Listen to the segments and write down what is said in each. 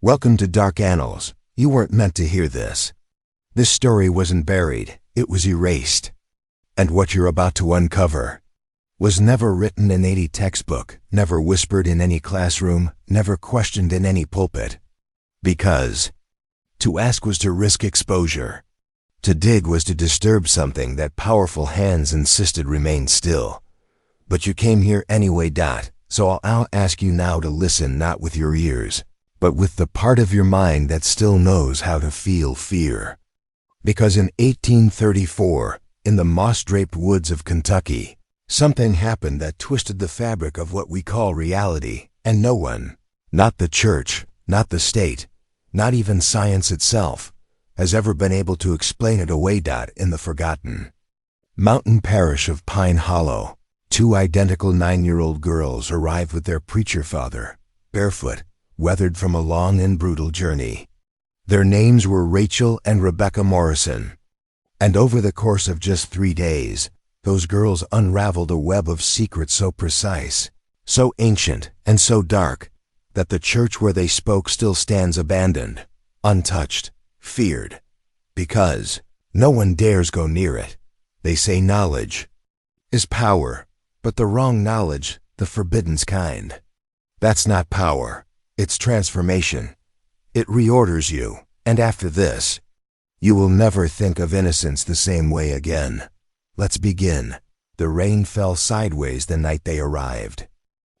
Welcome to Dark Annals. You weren't meant to hear this. This story wasn't buried, it was erased. And what you're about to uncover was never written in any textbook, never whispered in any classroom, never questioned in any pulpit. Because to ask was to risk exposure. To dig was to disturb something that powerful hands insisted remained still. But you came here anyway. So I'll ask you now to listen not with your ears, but with the part of your mind that still knows how to feel fear. Because in 1834, in the moss-draped woods of Kentucky, something happened that twisted the fabric of what we call reality, and no one, not the church, not the state, not even science itself, has ever been able to explain it away. In the forgotten mountain parish of Pine Hollow, two identical 9-year-old girls arrived with their preacher father, barefoot, weathered from a long and brutal journey. Their names were Rachel and Rebecca Morrison. And over the course of just 3 days, those girls unraveled a web of secrets so precise, so ancient, and so dark, that the church where they spoke still stands abandoned, untouched, feared. Because no one dares go near it. They say knowledge is power, but the wrong knowledge, the forbidden kind. That's not power, it's transformation. It reorders you, and after this, you will never think of innocence the same way again. Let's begin. The rain fell sideways the night they arrived.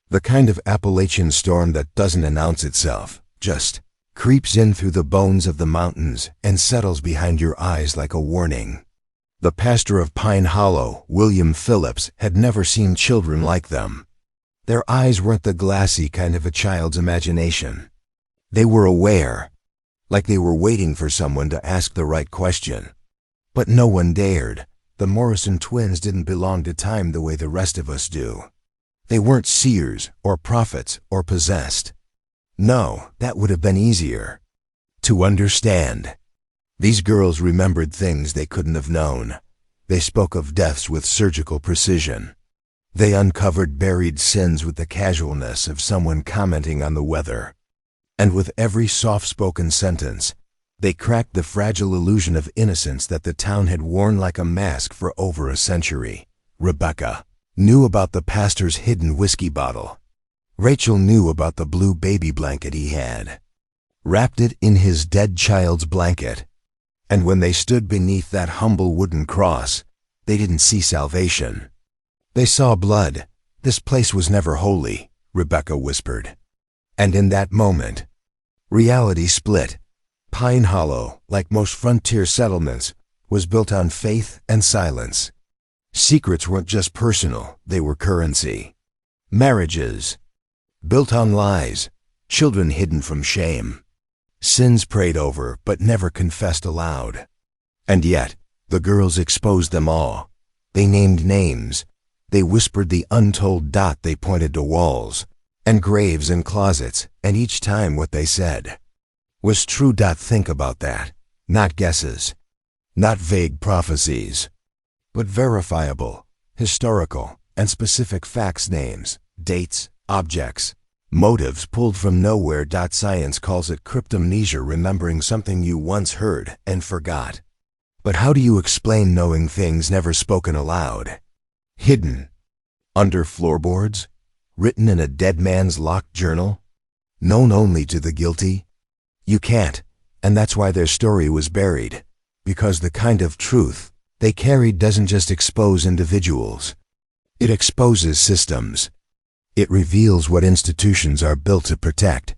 The kind of Appalachian storm that doesn't announce itself, just creeps in through the bones of the mountains and settles behind your eyes like a warning. The pastor of Pine Hollow, William Phillips, had never seen children like them. Their eyes weren't the glassy kind of a child's imagination. They were aware, like they were waiting for someone to ask the right question. But no one dared. The Morrison twins didn't belong to time the way the rest of us do. They weren't seers or prophets or possessed. No, that would have been easier to understand. These girls remembered things they couldn't have known. They spoke of deaths with surgical precision. They uncovered buried sins with the casualness of someone commenting on the weather. And with every soft-spoken sentence, they cracked the fragile illusion of innocence that the town had worn like a mask for over a century. Rebecca knew about the pastor's hidden whiskey bottle. Rachel knew about the blue baby blanket he had. Wrapped it in his dead child's blanket. And when they stood beneath that humble wooden cross, they didn't see salvation. They saw blood. This place was never holy, Rebecca whispered. And in that moment, reality split. Pine Hollow, like most frontier settlements, was built on faith and silence. Secrets weren't just personal, they were currency. Marriages, built on lies, children hidden from shame. Sins prayed over but never confessed aloud. And yet, the girls exposed them all. They named names. They whispered the untold. They pointed to walls and graves and closets, and each time what they said was true. Think about that. Not guesses, not vague prophecies, but verifiable, historical, and specific facts, names, dates, objects, motives pulled from nowhere. Science calls it cryptomnesia, remembering something you once heard and forgot. But how do you explain knowing things never spoken aloud? Hidden under floorboards? Written in a dead man's locked journal? Known only to the guilty? You can't, and that's why their story was buried. Because the kind of truth they carried doesn't just expose individuals. It exposes systems. It reveals what institutions are built to protect.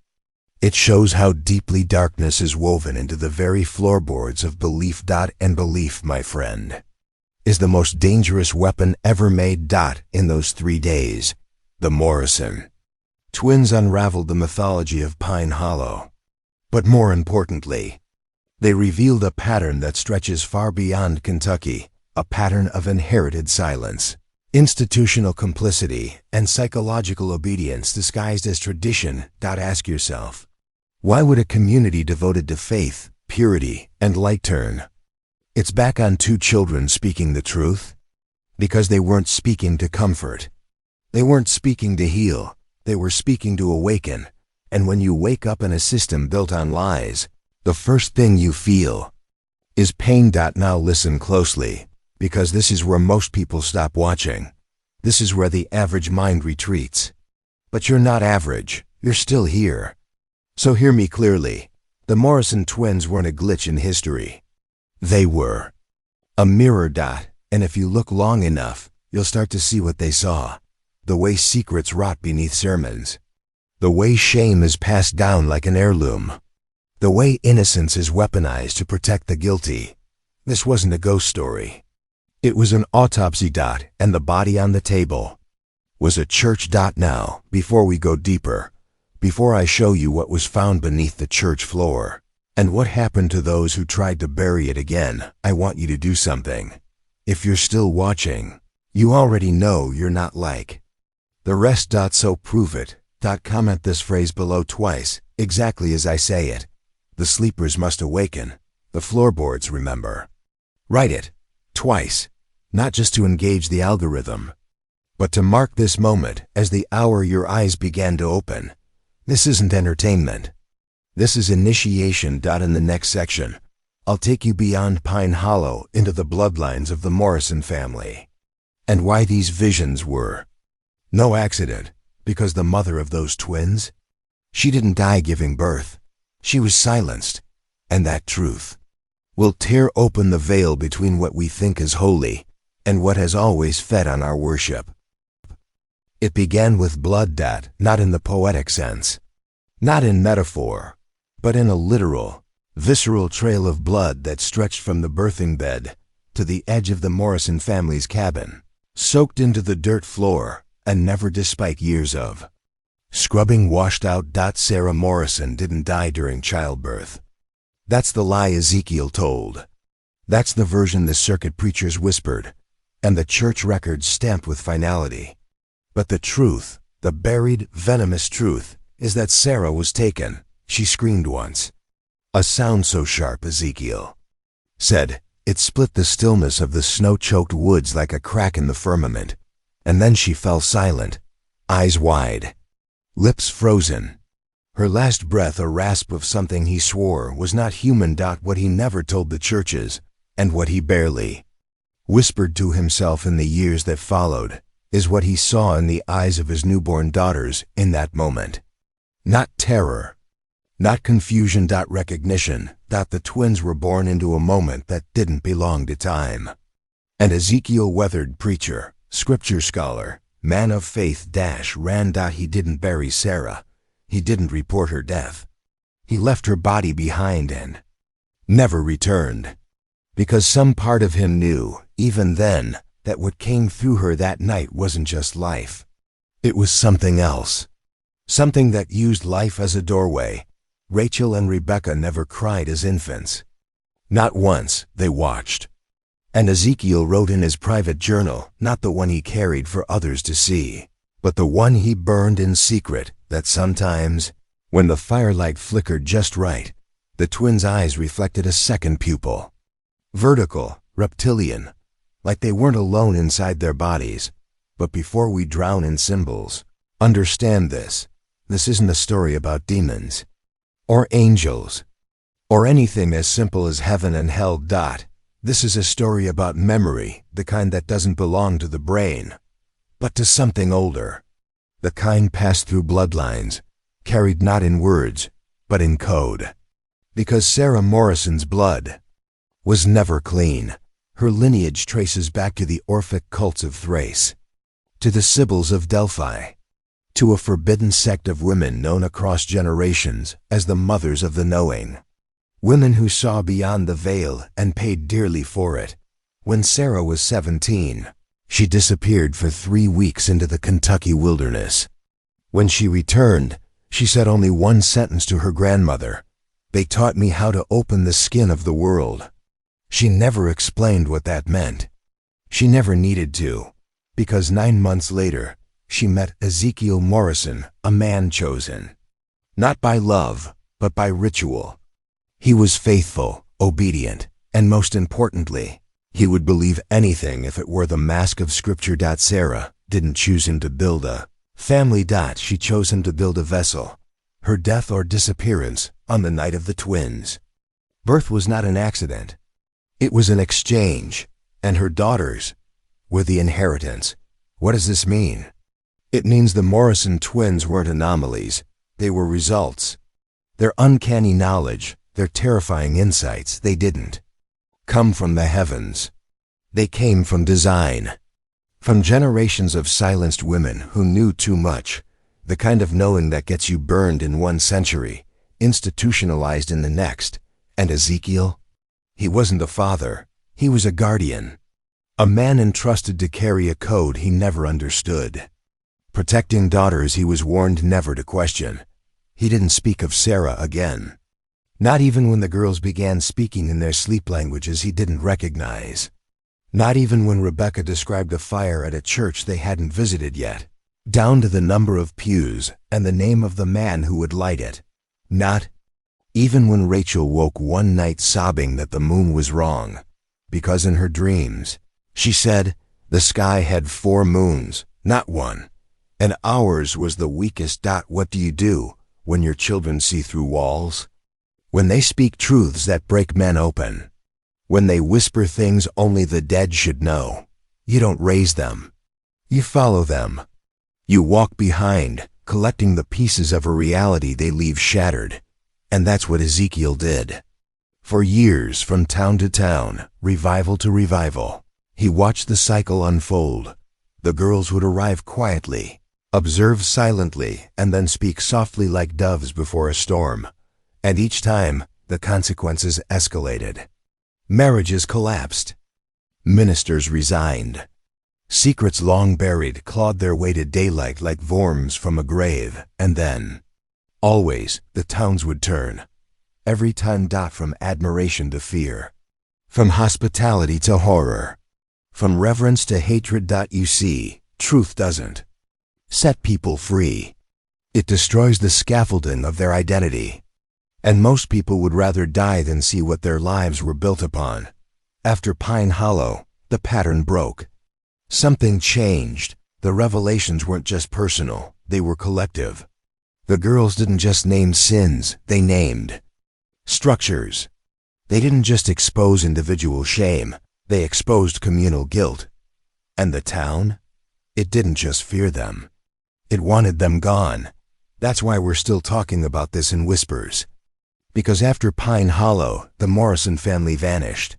It shows how deeply darkness is woven into the very floorboards of belief. And belief, my friend, is the most dangerous weapon ever made. In those 3 days, the Morrison twins unraveled the mythology of Pine Hollow. But more importantly, they revealed a pattern that stretches far beyond Kentucky, a pattern of inherited silence, institutional complicity, and psychological obedience disguised as tradition. Ask yourself, why would a community devoted to faith, purity, and light turn its back on 2 children speaking the truth? Because they weren't speaking to comfort. They weren't speaking to heal. They were speaking to awaken. And when you wake up in a system built on lies, the first thing you feel is pain. Now listen closely, because this is where most people stop watching. This is where the average mind retreats. But you're not average, you're still here. So hear me clearly. The Morrison twins weren't a glitch in history. They were a mirror. And if you look long enough, you'll start to see what they saw. The way secrets rot beneath sermons. The way shame is passed down like an heirloom. The way innocence is weaponized to protect the guilty. This wasn't a ghost story. It was an autopsy. And the body on the table was a church. Now, before we go deeper, before I show you what was found beneath the church floor, and what happened to those who tried to bury it again, I want you to do something. If you're still watching, you already know you're not like the rest. So prove it. Comment this phrase below twice, exactly as I say it. The sleepers must awaken. The floorboards remember. Write it. Twice. Not just to engage the algorithm, but to mark this moment as the hour your eyes began to open. This isn't entertainment. This is initiation. In the next section, I'll take you beyond Pine Hollow into the bloodlines of the Morrison family, and why these visions were no accident, because the mother of those twins, she didn't die giving birth. She was silenced, and that truth will tear open the veil between what we think is holy and what has always fed on our worship. It began with blood. Not in the poetic sense, not in metaphor, but in a literal, visceral trail of blood that stretched from the birthing bed to the edge of the Morrison family's cabin, soaked into the dirt floor, and never, despite years of scrubbing, washed out. Sarah Morrison didn't die during childbirth. That's the lie Ezekiel told. That's the version the circuit preachers whispered, and the church records stamped with finality. But the truth, the buried, venomous truth, is that Sarah was taken. She screamed once. A sound so sharp, Ezekiel said, it split the stillness of the snow-choked woods like a crack in the firmament. And then she fell silent, eyes wide, lips frozen. Her last breath a rasp of something he swore was not human. What he never told the churches, and what he barely whispered to himself in the years that followed, is what he saw in the eyes of his newborn daughters in that moment. Not terror, not confusion. Recognition. The twins were born into a moment that didn't belong to time. And Ezekiel, weathered preacher, scripture scholar, man of faith, ran. He didn't bury Sarah. He didn't report her death. He left her body behind and never returned. Because some part of him knew, even then, that what came through her that night wasn't just life. It was something else. Something that used life as a doorway. Rachel and Rebecca never cried as infants. Not once. They watched. And Ezekiel wrote in his private journal, not the one he carried for others to see, but the one he burned in secret, that sometimes, when the firelight flickered just right, the twins' eyes reflected a second pupil. Vertical, reptilian, like they weren't alone inside their bodies. But before we drown in symbols, understand this. This isn't a story about demons, or angels, or anything as simple as heaven and hell. This is a story about memory, the kind that doesn't belong to the brain, but to something older. The kind passed through bloodlines, carried not in words, but in code. Because Sarah Morrison's blood was never clean. Her lineage traces back to the Orphic cults of Thrace, to the Sibyls of Delphi, to a forbidden sect of women known across generations as the Mothers of the Knowing. Women who saw beyond the veil and paid dearly for it. When Sarah was 17, she disappeared for 3 weeks into the Kentucky wilderness. When she returned, she said only one sentence to her grandmother: "They taught me how to open the skin of the world." She never explained what that meant. She never needed to, because 9 months later, she met Ezekiel Morrison, a man chosen, not by love, but by ritual. He was faithful, obedient, and most importantly, he would believe anything if it wore the mask of Scripture. Sarah didn't choose him to build a family. She chose him to build a vessel. her death or disappearance on the night of the twins. Birth was not an accident. It was an exchange, and her daughters were the inheritance. What does this mean? It means the Morrison twins weren't anomalies. They were results. Their uncanny knowledge, their terrifying insights, they didn't come from the heavens. They came from design. From generations of silenced women who knew too much, the kind of knowing that gets you burned in one century, institutionalized in the next. And Ezekiel? He wasn't a father. He was a guardian. A man entrusted to carry a code he never understood. Protecting daughters he was warned never to question. He didn't speak of Sarah again. Not even when the girls began speaking in their sleep languages he didn't recognize. Not even when Rebecca described a fire at a church they hadn't visited yet, down to the number of pews and the name of the man who would light it. Not even when Rachel woke one night sobbing that the moon was wrong, because in her dreams, she said, the sky had 4 moons, not one, and ours was the weakest. What do you do when your children see through walls? When they speak truths that break men open? When they whisper things only the dead should know? You don't raise them. You follow them. You walk behind, collecting the pieces of a reality they leave shattered. And that's what Ezekiel did. For years, from town to town, revival to revival, he watched the cycle unfold. The girls would arrive quietly, observe silently, and then speak softly like doves before a storm. And each time, the consequences escalated. Marriages collapsed. Ministers resigned. Secrets long buried clawed their way to daylight like worms from a grave. And then, always, the towns would turn. Every time. From admiration to fear. From hospitality to horror. From reverence to hatred. You see, truth doesn't set people free. It destroys the scaffolding of their identity. And most people would rather die than see what their lives were built upon. After Pine Hollow, the pattern broke. Something changed. The revelations weren't just personal, they were collective. The girls didn't just name sins, they named structures. They didn't just expose individual shame, they exposed communal guilt. And the town? It didn't just fear them. It wanted them gone. That's why we're still talking about this in whispers. Because after Pine Hollow, the Morrison family vanished.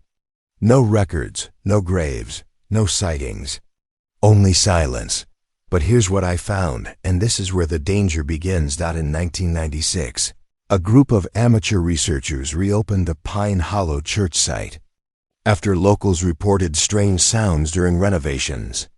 No records, no graves, no sightings. Only silence. But here's what I found, and this is where the danger begins. In 1996, a group of amateur researchers reopened a Pine Hollow church site after locals reported strange sounds during renovations.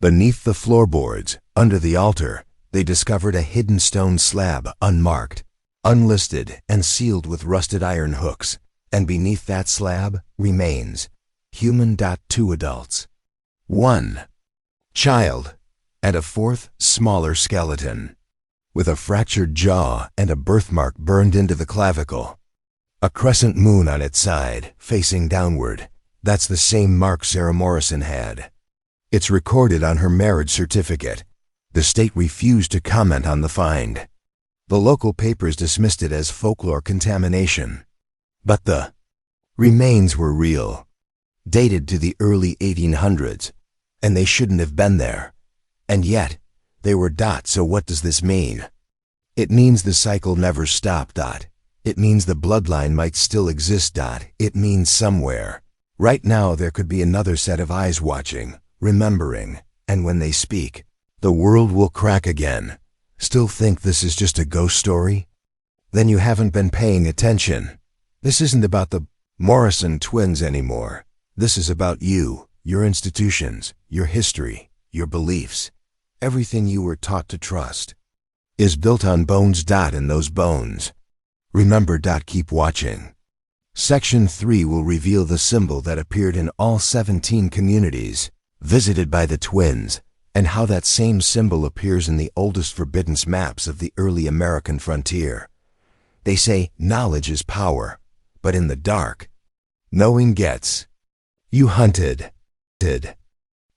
Beneath the floorboards, under the altar, they discovered a hidden stone slab, unmarked, unlisted, and sealed with rusted iron hooks. And beneath that slab, remains human. 2 adults, 1 child, and a 4th, smaller skeleton, with a fractured jaw and a birthmark burned into the clavicle. A crescent moon on its side, facing downward. That's the same mark Sarah Morrison had. It's recorded on her marriage certificate. The state refused to comment on the find. The local papers dismissed it as folklore contamination. But the remains were real, dated to the early 1800s, and they shouldn't have been there. And yet, they were. So what does this mean? It means the cycle never stopped. It means the bloodline might still exist. It means somewhere, right now, there could be another set of eyes watching, remembering, and when they speak, the world will crack again. Still think this is just a ghost story? Then you haven't been paying attention. This isn't about the Morrison twins anymore. This is about you, your institutions, your history, your beliefs. Everything you were taught to trust is built on bones. And those bones, remember. Keep watching. Section 3 will reveal the symbol that appeared in all 17 communities visited by the twins, and how that same symbol appears in the oldest forbidden maps of the early American frontier. They say knowledge is power, but in the dark, knowing gets you hunted.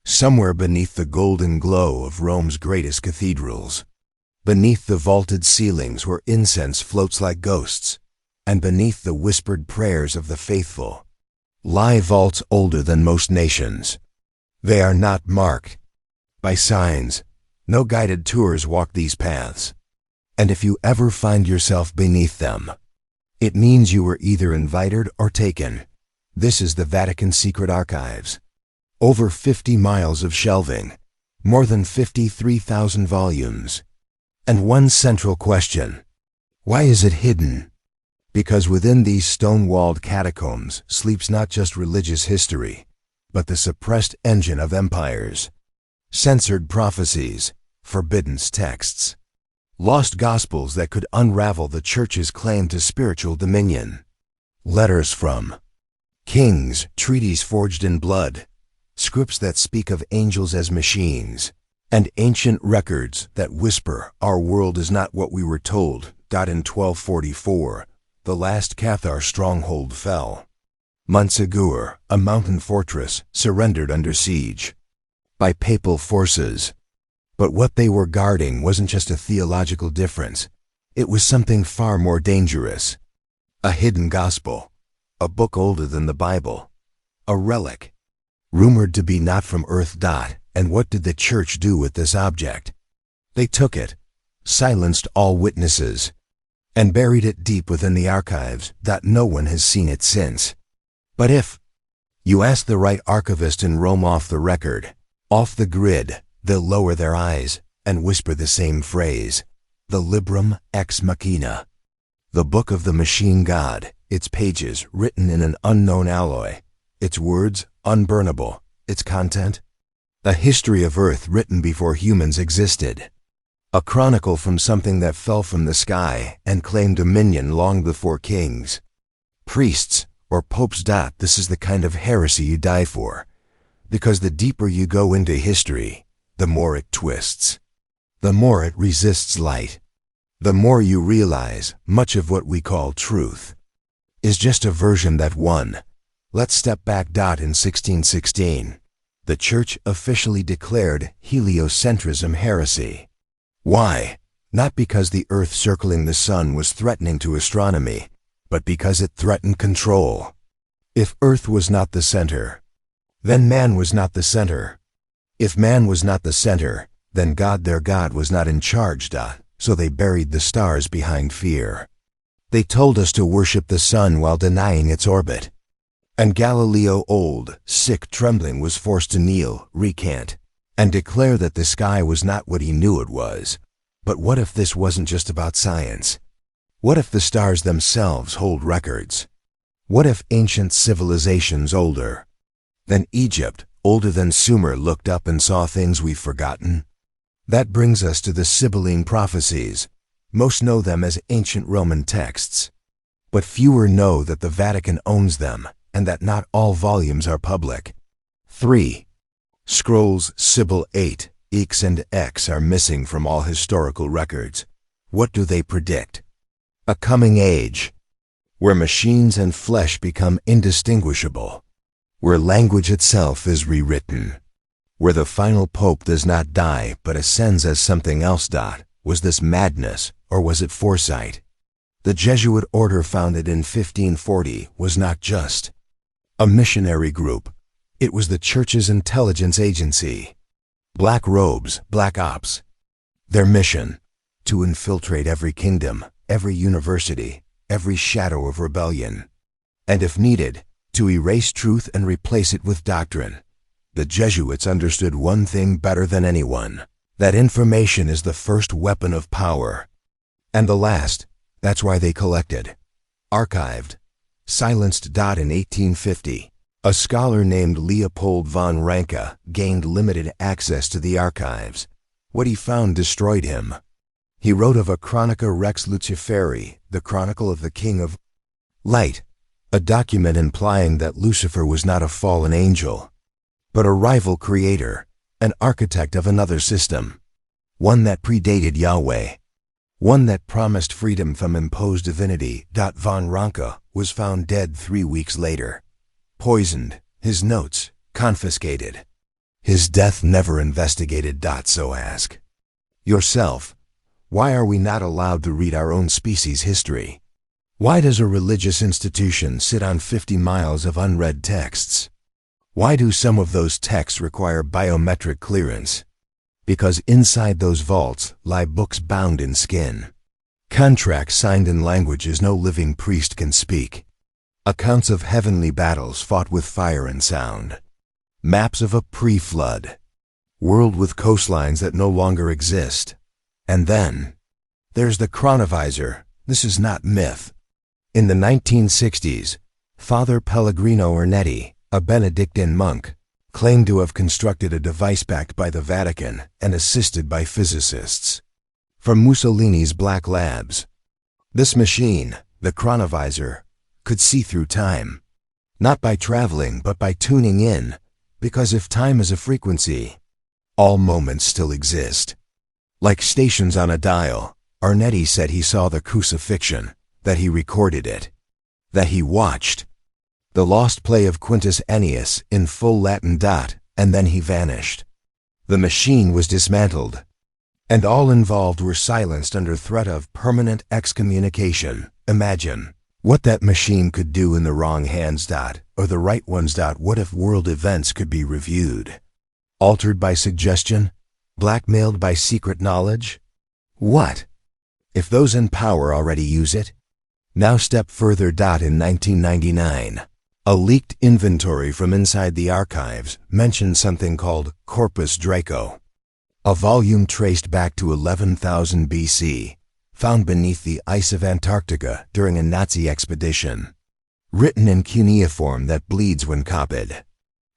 Somewhere beneath the golden glow of Rome's greatest cathedrals, beneath the vaulted ceilings where incense floats like ghosts, and beneath the whispered prayers of the faithful, lie vaults older than most nations. They are not marked by signs. No guided tours walk these paths. And if you ever find yourself beneath them, it means you were either invited or taken. This is the Vatican Secret Archives. Over 50 miles of shelving, more than 53,000 volumes. And one central question: why is it hidden? Because within these stone-walled catacombs sleeps not just religious history, but the suppressed engine of empires. Censored prophecies, forbidden texts, lost gospels that could unravel the Church's claim to spiritual dominion. Letters from kings, treaties forged in blood, scripts that speak of angels as machines, and ancient records that whisper our world is not what we were told. In 1244, the last Cathar stronghold fell. Montsegur, a mountain fortress, surrendered under siege by papal forces. But what they were guarding wasn't just a theological difference. It was something far more dangerous. A hidden gospel, a book older than the Bible, a relic, rumored to be not from earth. And what did the Church do with this object? They took it, silenced all witnesses, and buried it deep within the archives. No one has seen it since. But if you ask the right archivist in Rome off the record, off the grid, they'll lower their eyes and whisper the same phrase: the Librum Ex Machina, the book of the machine god, its pages written in an unknown alloy, its words unburnable, its content a history of Earth written before humans existed. A chronicle from something that fell from the sky and claimed dominion long before kings, priests, or popes. This is the kind of heresy you die for, because the deeper you go into history, the more it twists, the more it resists light, the more you realize much of what we call truth is just a version that won. Let's step back. In 1616, the Church officially declared heliocentrism heresy. Why? Not because the Earth circling the Sun was threatening to astronomy, but because it threatened control. If Earth was not the center, then man was not the center. If man was not the center, then God, their God, was not in charge. So they buried the stars behind fear. They told us to worship the sun while denying its orbit. And Galileo, old, sick, trembling, was forced to kneel, recant, and declare that the sky was not what he knew it was. But what if this wasn't just about science? What if the stars themselves hold records? What if ancient civilizations older than Egypt, older than Sumer, looked up and saw things we've forgotten? That brings us to the Sibylline prophecies. Most know them as ancient Roman texts, but fewer know that the Vatican owns them, and that not all volumes are public. 3. Scrolls Sibyl 8, X and X are missing from all historical records. What do they predict? A coming age, where machines and flesh become indistinguishable, where language itself is rewritten, where the final pope does not die but ascends as something else. Was this madness, or was it foresight? The Jesuit order founded in 1540 was not just a missionary group. It was the Church's intelligence agency. Black robes, black ops. Their mission: to infiltrate every kingdom, every university, every shadow of rebellion. And if needed, to erase truth and replace it with doctrine. The Jesuits understood one thing better than anyone: that information is the first weapon of power. And the last. That's why they collected, archived, silenced. In 1850, a scholar named Leopold von Ranke gained limited access to the archives. What he found destroyed him. He wrote of a Chronica Rex Luciferi, the chronicle of the King of Light, a document implying that Lucifer was not a fallen angel, but a rival creator, an architect of another system, one that predated Yahweh, one that promised freedom from imposed divinity. Von Ranke was found dead 3 weeks later, poisoned, his notes confiscated. His death never investigated. So ask yourself, Why are we not allowed to read our own species' history? Why does a religious institution sit on 50 miles of unread texts? Why do some of those texts require biometric clearance? Because inside those vaults lie books bound in skin. Contracts signed in languages no living priest can speak. Accounts of heavenly battles fought with fire and sound. Maps of a pre-flood world with coastlines that no longer exist. And then, there's the chronovisor. This is not myth. In the 1960s, Father Pellegrino Ernetti, a Benedictine monk, claimed to have constructed a device backed by the Vatican and assisted by physicists from Mussolini's Black Labs. This machine, the chronovisor, could see through time, not by traveling but by tuning in, because if time is a frequency, all moments still exist. Like stations on a dial, Ernetti said he saw the crucifixion, that he recorded it, that he watched the lost play of Quintus Ennius in full Latin dot, and then he vanished. The machine was dismantled, and all involved were silenced under threat of permanent excommunication. Imagine what that machine could do in the wrong hands dot, or the right ones dot. What if world events could be reviewed? Altered by suggestion? Blackmailed by secret knowledge? What if those in power already use it? Now step further. In 1999, a leaked inventory from inside the archives mentioned something called Corpus Draco, a volume traced back to 11,000 BC, found beneath the ice of Antarctica during a Nazi expedition. Written in cuneiform that bleeds when copied.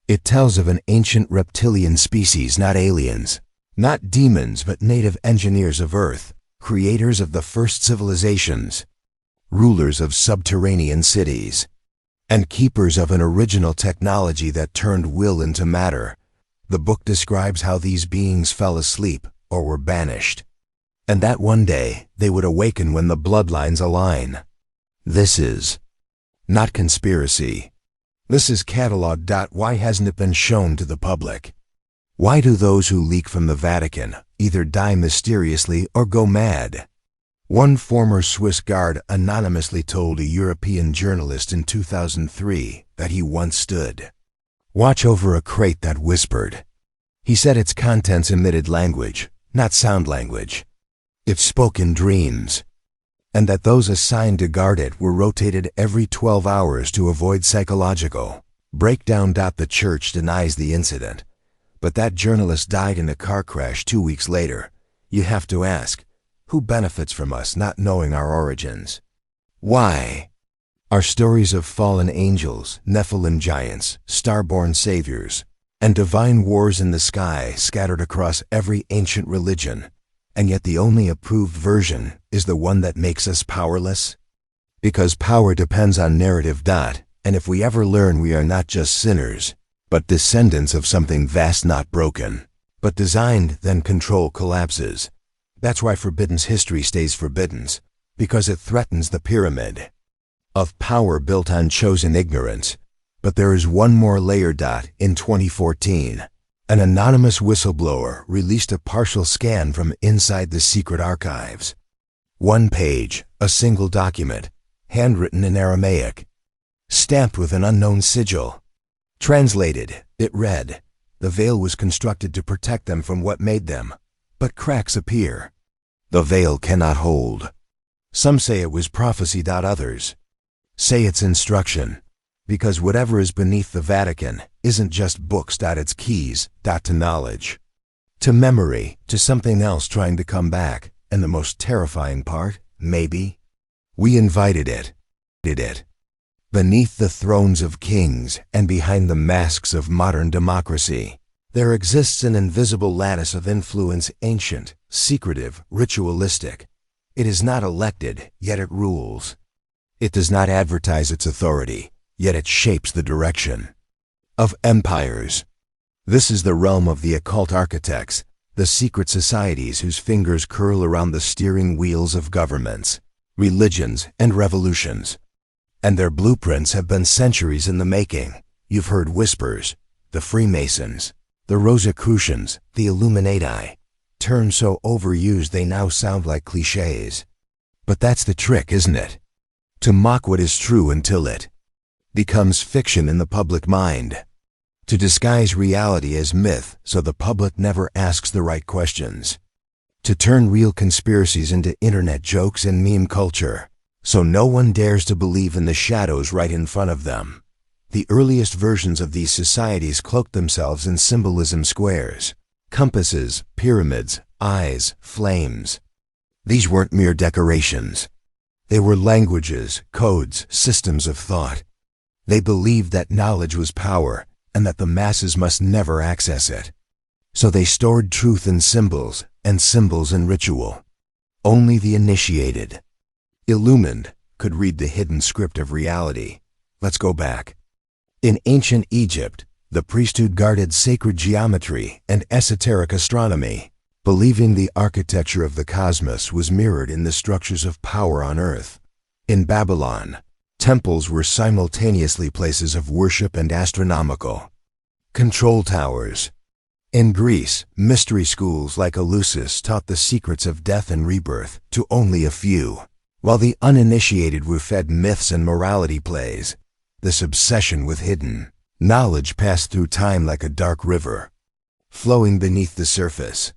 It tells of an ancient reptilian species, not aliens, not demons, but native engineers of Earth, creators of the first civilizations, rulers of subterranean cities, and keepers of an original technology that turned will into matter. The book describes how these beings fell asleep or were banished, and that one day they would awaken when the bloodlines align. This is not conspiracy. This is catalog. Why hasn't it been shown to the public? Why do those who leak from the Vatican either die mysteriously or go mad? One former Swiss guard anonymously told a European journalist in 2003 that he once stood watch over a crate that whispered. He said its contents emitted language, not sound language. It spoke in dreams, and that those assigned to guard it were rotated every 12 hours to avoid psychological breakdown. The church denies the incident, but that journalist died in a car crash 2 weeks later. You have to ask, who benefits from us not knowing our origins? Why are stories of fallen angels, Nephilim giants, starborn saviors, and divine wars in the sky scattered across every ancient religion, and yet the only approved version is the one that makes us powerless? Because power depends on narrative. And if we ever learn we are not just sinners, but descendants of something vast, not broken, but designed, then control collapses. That's why Forbidden's history stays Forbidden's, because it threatens the pyramid of power built on chosen ignorance. But there is one more layer. In 2014, an anonymous whistleblower released a partial scan from inside the secret archives. One page, a single document, handwritten in Aramaic, stamped with an unknown sigil. Translated, it read, "The veil was constructed to protect them from what made them, but cracks appear. The veil cannot hold." Some say it was prophecy. Others say it's instruction, because whatever is beneath the Vatican isn't just books. It's keys. To knowledge, to memory, to something else trying to come back. And the most terrifying part, maybe, we invited it. Beneath the thrones of kings and behind the masks of modern democracy, there exists an invisible lattice of influence, ancient, secretive, ritualistic. It is not elected, yet it rules. It does not advertise its authority, yet it shapes the direction of empires. This is the realm of the occult architects, the secret societies whose fingers curl around the steering wheels of governments, religions, and revolutions. And their blueprints have been centuries in the making. You've heard whispers, the Freemasons, the Rosicrucians, the Illuminati. terms so overused they now sound like cliches. But that's the trick, isn't it? To mock what is true until it becomes fiction in the public mind. To disguise reality as myth so the public never asks the right questions. To turn real conspiracies into internet jokes and meme culture, so no one dares to believe in the shadows right in front of them. The earliest versions of these societies cloaked themselves in symbolism: squares, compasses, pyramids, eyes, flames. These weren't mere decorations. They were languages, codes, systems of thought. They believed that knowledge was power and that the masses must never access it. So they stored truth in symbols and symbols in ritual. Only the initiated, illumined, could read the hidden script of reality. Let's go back. In ancient Egypt, the priesthood guarded sacred geometry and esoteric astronomy, believing the architecture of the cosmos was mirrored in the structures of power on earth. In Babylon, temples were simultaneously places of worship and astronomical control towers. In Greece, mystery schools like Eleusis taught the secrets of death and rebirth to only a few, while the uninitiated were fed myths and morality plays. This obsession with hidden knowledge passed through time like a dark river, flowing beneath the surface.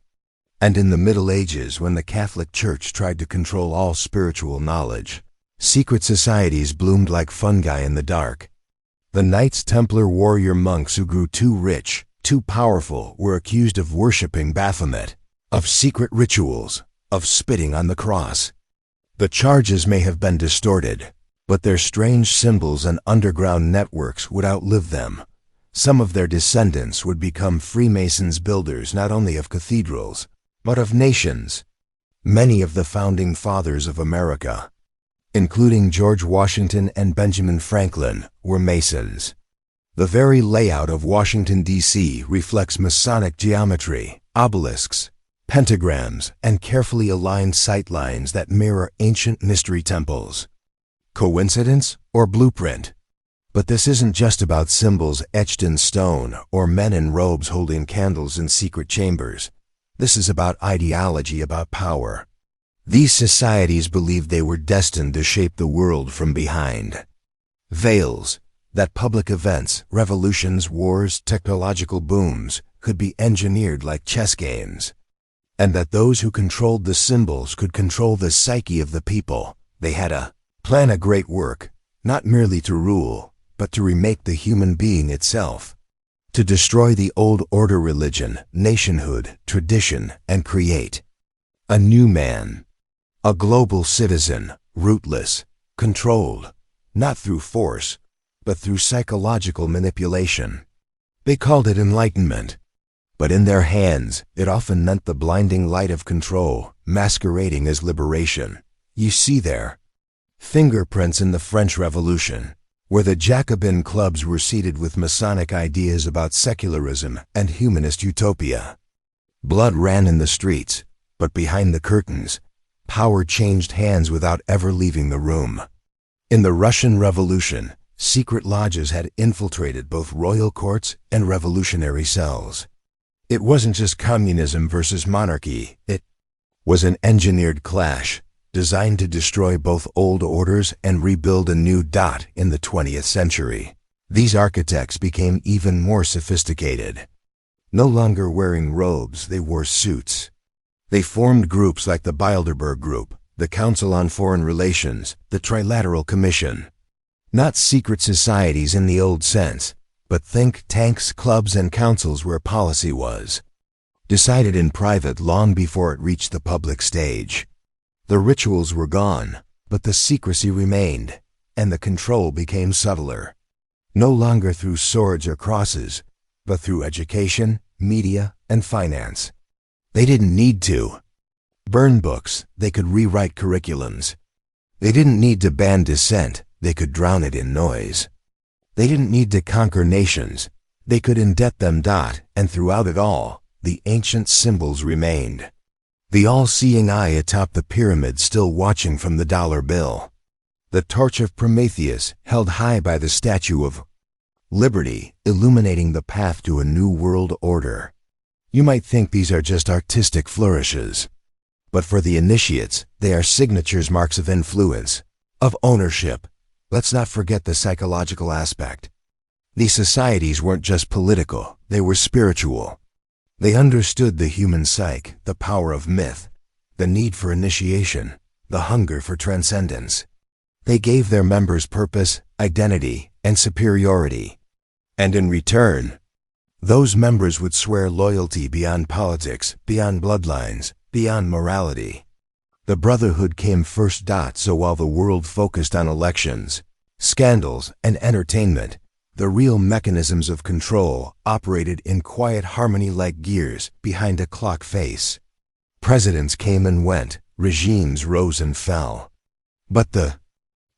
And in the Middle Ages, when the Catholic Church tried to control all spiritual knowledge, secret societies bloomed like fungi in the dark. The Knights Templar warrior monks who grew too rich, too powerful, were accused of worshipping Baphomet, of secret rituals, of spitting on the cross. The charges may have been distorted, but their strange symbols and underground networks would outlive them. Some of their descendants would become Freemasons, builders not only of cathedrals, but of nations. Many of the founding fathers of America, including George Washington and Benjamin Franklin, were Masons. The very layout of Washington, D.C. reflects Masonic geometry, obelisks, pentagrams, and carefully aligned sightlines that mirror ancient mystery temples. Coincidence or blueprint? But this isn't just about symbols etched in stone or men in robes holding candles in secret chambers. This is about ideology, about power. These societies believed they were destined to shape the world from behind. Veils, that public events, revolutions, wars, technological booms could be engineered like chess games. And that those who controlled the symbols could control the psyche of the people. They had a plan, a great work, not merely to rule, but to remake the human being itself. To destroy the old order, religion, nationhood, tradition, and create a new man. A global citizen, rootless, controlled, not through force, but through psychological manipulation. They called it enlightenment, but in their hands it often meant the blinding light of control, masquerading as liberation. You see their fingerprints in the French Revolution, where the Jacobin clubs were seated with Masonic ideas about secularism and humanist utopia. Blood ran in the streets, but behind the curtains, power changed hands without ever leaving the room. In the Russian Revolution, secret lodges had infiltrated both royal courts and revolutionary cells. It wasn't just communism versus monarchy, it was an engineered clash, designed to destroy both old orders and rebuild a new dot in the 20th century. These architects became even more sophisticated. No longer wearing robes, they wore suits. They formed groups like the Bilderberg Group, the Council on Foreign Relations, the Trilateral Commission. Not secret societies in the old sense, but think tanks, clubs, and councils where policy was decided in private long before it reached the public stage. The rituals were gone, but the secrecy remained, and the control became subtler. No longer through swords or crosses, but through education, media, and finance. They didn't need to burn books, they could rewrite curriculums. They didn't need to ban dissent, they could drown it in noise. They didn't need to conquer nations, they could indebt them. And throughout it all, the ancient symbols remained. The all-seeing eye atop the pyramid still watching from the dollar bill. The torch of Prometheus held high by the statue of Liberty, illuminating the path to a new world order. You might think these are just artistic flourishes. But for the initiates, they are signatures, marks of influence, of ownership. Let's not forget the psychological aspect. These societies weren't just political, they were spiritual. They understood the human psyche, the power of myth, the need for initiation, the hunger for transcendence. They gave their members purpose, identity, and superiority. And in return, those members would swear loyalty beyond politics, beyond bloodlines, beyond morality. The brotherhood came first. So while the world focused on elections, scandals, and entertainment, the real mechanisms of control operated in quiet harmony like gears behind a clock face. Presidents came and went, regimes rose and fell. But the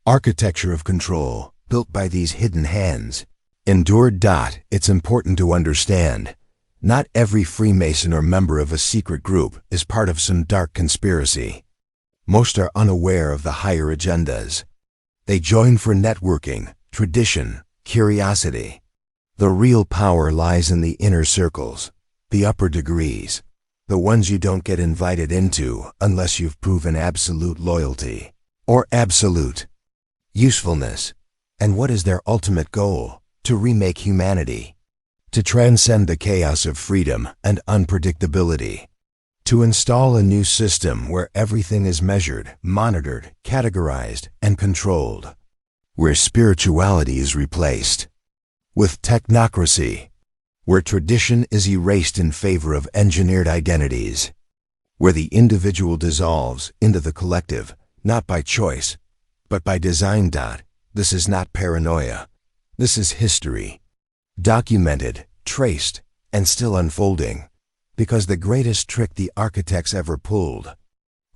architecture of control, built by these hidden hands, endured. It's important to understand, not every Freemason or member of a secret group is part of some dark conspiracy. Most are unaware of the higher agendas. They join for networking, tradition, curiosity. The real power lies in the inner circles, the upper degrees, the ones you don't get invited into unless you've proven absolute loyalty, or absolute usefulness. And what is their ultimate goal? To remake humanity, to transcend the chaos of freedom and unpredictability, to install a new system where everything is measured, monitored, categorized, and controlled, where spirituality is replaced with technocracy, where tradition is erased in favor of engineered identities, where the individual dissolves into the collective, not by choice, but by design. This is not paranoia. This is history, documented, traced, and still unfolding, because the greatest trick the architects ever pulled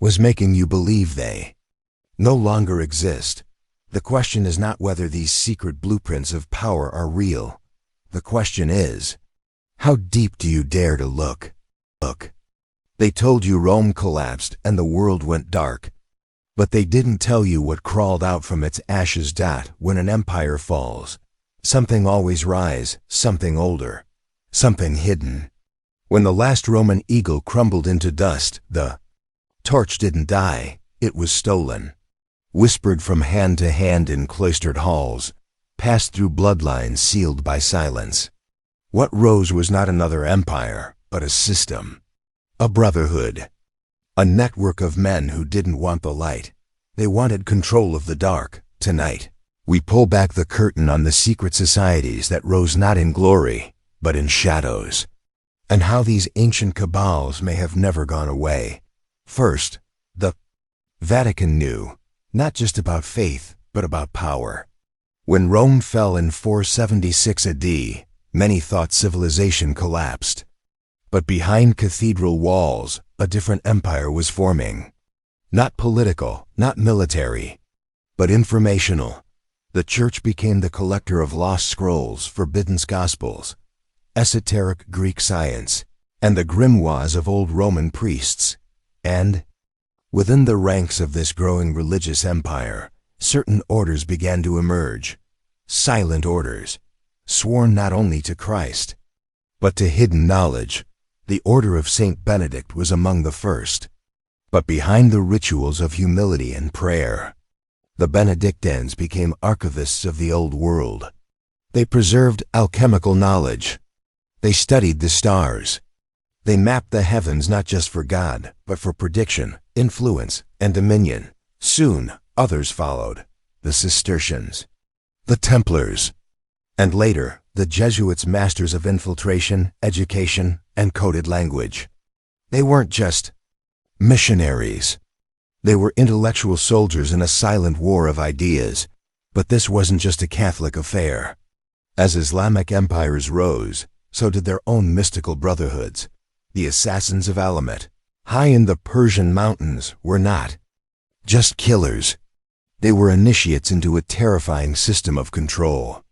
was making you believe they no longer exist. The question is not whether these secret blueprints of power are real. The question is, how deep do you dare to look? They told you Rome collapsed and the world went dark, but they didn't tell you what crawled out from its ashes. When an empire falls, something always rise, something older, something hidden. When the last Roman eagle crumbled into dust, the torch didn't die, it was stolen, whispered from hand to hand in cloistered halls, passed through bloodlines sealed by silence. What rose was not another empire, but a system, a brotherhood, a network of men who didn't want the light. They wanted control of the dark. Tonight, we pull back the curtain on the secret societies that rose not in glory, but in shadows, and how these ancient cabals may have never gone away. First, the Vatican knew, not just about faith, but about power. When Rome fell in 476 AD, many thought civilization collapsed. But behind cathedral walls, a different empire was forming. Not political, not military, but informational. The church became the collector of lost scrolls, forbidden gospels, esoteric Greek science, and the grimoires of old Roman priests. And within the ranks of this growing religious empire, certain orders began to emerge. Silent orders, sworn not only to Christ, but to hidden knowledge. The order of Saint Benedict was among the first. But behind the rituals of humility and prayer, the Benedictines became archivists of the old world. They preserved alchemical knowledge. They studied the stars. They mapped the heavens not just for God, but for prediction, influence, and dominion. Soon, others followed. The Cistercians, the Templars, and later, the Jesuits, masters of infiltration, education, and coded language. They weren't just missionaries. They were intellectual soldiers in a silent war of ideas. But this wasn't just a Catholic affair. As Islamic empires rose, so did their own mystical brotherhoods. The assassins of Alamet, high in the Persian mountains, were not just killers. They were initiates into a terrifying system of control.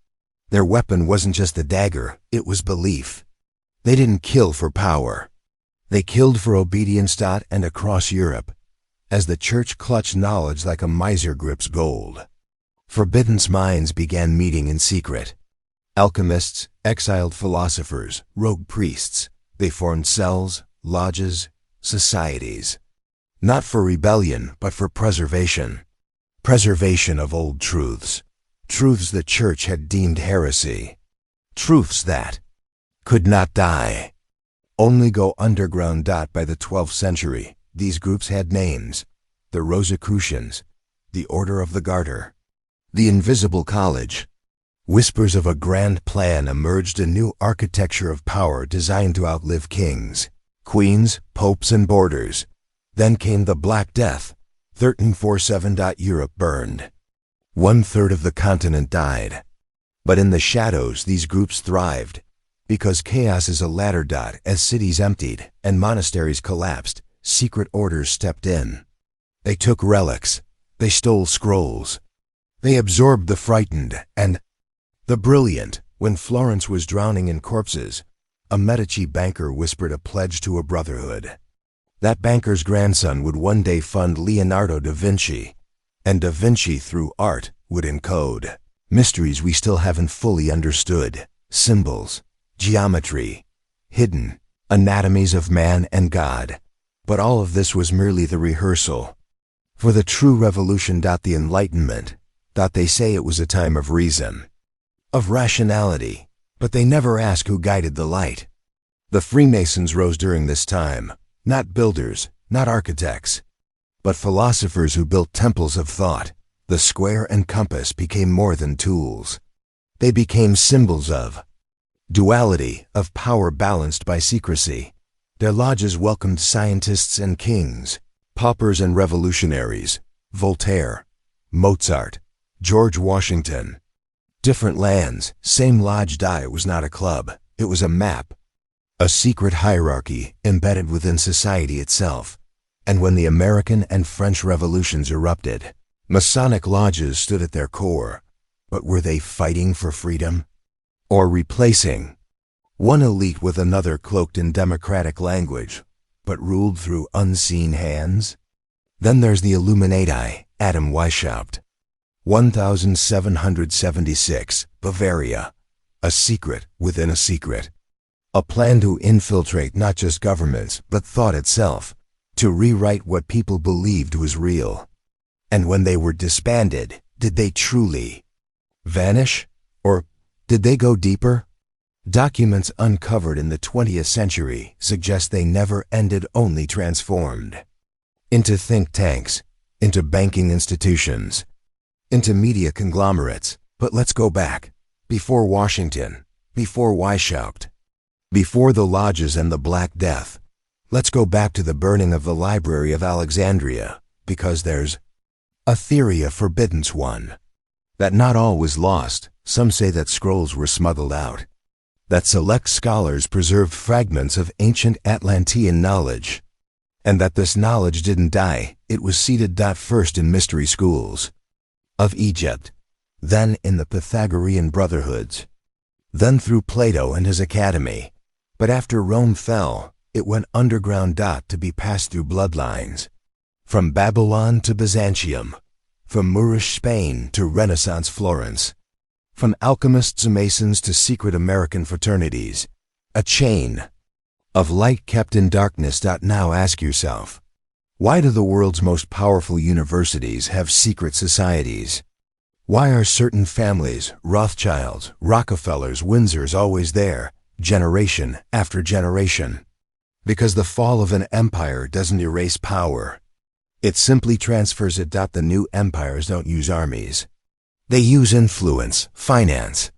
Their weapon wasn't just a dagger, it was belief. They didn't kill for power. They killed for obedience. And across Europe, as the church clutched knowledge like a miser grips gold, forbidden minds began meeting in secret. Alchemists, exiled philosophers, rogue priests, They formed cells, lodges, societies. Not for rebellion, but for preservation. Preservation of old truths. Truths the church had deemed heresy. Truths that could not die. Only go underground. By the 12th century, these groups had names: the Rosicrucians, the Order of the Garter, the Invisible College. Whispers of a grand plan emerged, a new architecture of power designed to outlive kings, queens, popes, and borders. Then came the Black Death. 1347. Europe burned. 1/3 of the continent died. But in the shadows these groups thrived, because chaos is a ladder. As cities emptied and monasteries collapsed, secret orders stepped in. They took relics. They stole scrolls. They absorbed the frightened and the brilliant. When Florence was drowning in corpses, a Medici banker whispered a pledge to a brotherhood. That banker's grandson would one day fund Leonardo da Vinci, and da Vinci, through art, would encode mysteries we still haven't fully understood: symbols, geometry, hidden anatomies of man and God. But all of this was merely the rehearsal for the true revolution. The Enlightenment. They say it was a time of reason, of rationality, but they never ask who guided the light. The Freemasons rose during this time, not builders, not architects, but philosophers who built temples of thought. The square and compass became more than tools. They became symbols of duality, of power balanced by secrecy. Their lodges welcomed scientists and kings, paupers and revolutionaries, Voltaire, Mozart, George Washington. Different lands, same lodge. It was not a club, it was a map, a secret hierarchy embedded within society itself. And when the American and French revolutions erupted, Masonic lodges stood at their core. But were they fighting for freedom? Or replacing one elite with another, cloaked in democratic language, but ruled through unseen hands? Then there's the Illuminati. Adam Weishaupt. 1776, Bavaria. A secret within a secret. A plan to infiltrate not just governments, but thought itself, to rewrite what people believed was real. And when they were disbanded, did they truly vanish? Or did they go deeper? Documents uncovered in the 20th century suggest they never ended, only transformed. Into think tanks, into banking institutions, into media conglomerates. But let's go back. Before Washington, before Weishaupt, before the lodges and the Black Death. Let's go back to the burning of the Library of Alexandria, because there's a theory, a forbidden one, that not all was lost. Some say that scrolls were smuggled out, that select scholars preserved fragments of ancient Atlantean knowledge, and that this knowledge didn't die. It was seeded. First in mystery schools of Egypt, then in the Pythagorean brotherhoods, then through Plato and his academy. But after Rome fell, it went underground. To be passed through bloodlines, from Babylon to Byzantium, from Moorish Spain to Renaissance Florence, from alchemists and masons to secret American fraternities. A chain of light kept in darkness. Now ask yourself, why do the world's most powerful universities have secret societies? Why are certain families, Rothschilds, Rockefellers, Windsors, always there, generation after generation? Because the fall of an empire doesn't erase power. It simply transfers it. The new empires don't use armies. They use influence, finance,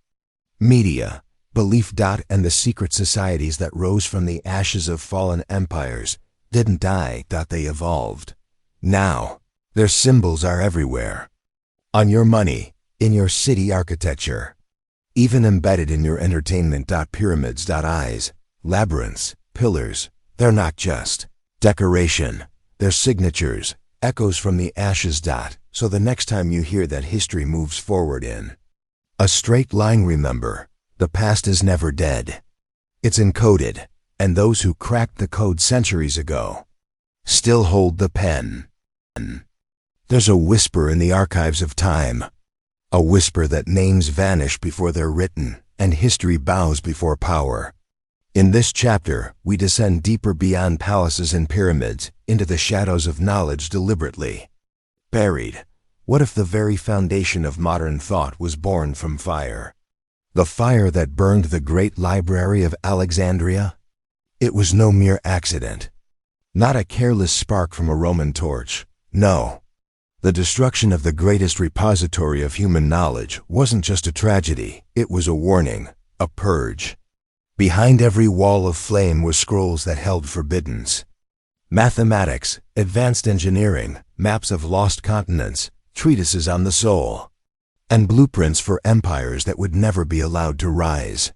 media, belief. And the secret societies that rose from the ashes of fallen empires didn't die. They evolved. Now, their symbols are everywhere. On your money, in your city architecture, even embedded in your entertainment. Pyramids. Eyes, labyrinths, pillars. They're not just decoration. They're signatures, echoes from the ashes. So the next time you hear that history moves forward in a straight line, remember, the past is never dead. It's encoded, and those who cracked the code centuries ago still hold the pen. There's a whisper in the archives of time, a whisper that names vanish before they're written, and history bows before power. In this chapter, we descend deeper beyond palaces and pyramids, into the shadows of knowledge deliberately buried. What if the very foundation of modern thought was born from fire? The fire that burned the great library of Alexandria? It was no mere accident. Not a careless spark from a Roman torch. No. The destruction of the greatest repository of human knowledge wasn't just a tragedy, it was a warning, a purge. Behind every wall of flame were scrolls that held forbiddens. Mathematics, advanced engineering, maps of lost continents, treatises on the soul, and blueprints for empires that would never be allowed to rise.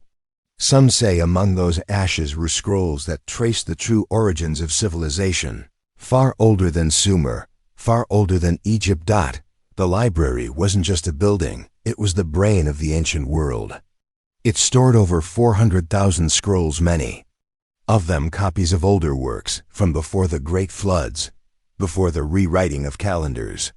Some say among those ashes were scrolls that traced the true origins of civilization, far older than Sumer, far older than Egypt. The library wasn't just a building, it was the brain of the ancient world. It stored over 400,000 scrolls, many of them copies of older works from before the great floods, before the rewriting of calendars.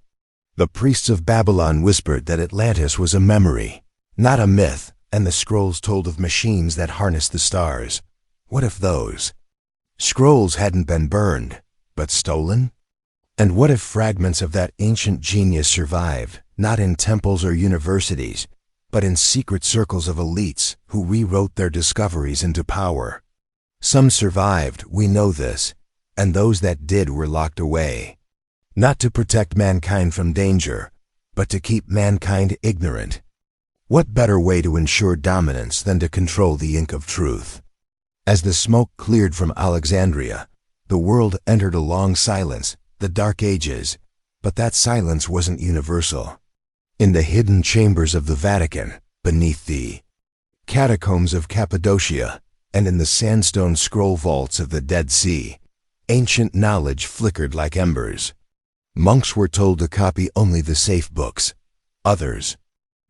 The priests of Babylon whispered that Atlantis was a memory, not a myth, and the scrolls told of machines that harnessed the stars. What if those scrolls hadn't been burned, but stolen? And what if fragments of that ancient genius survived, not in temples or universities, but in secret circles of elites who rewrote their discoveries into power? Some survived, we know this, and those that did were locked away. Not to protect mankind from danger, but to keep mankind ignorant. What better way to ensure dominance than to control the ink of truth? As the smoke cleared from Alexandria, the world entered a long silence, the Dark Ages, but that silence wasn't universal. In the hidden chambers of the Vatican, beneath the catacombs of Cappadocia, and in the sandstone scroll vaults of the Dead Sea, ancient knowledge flickered like embers. Monks were told to copy only the safe books. Others,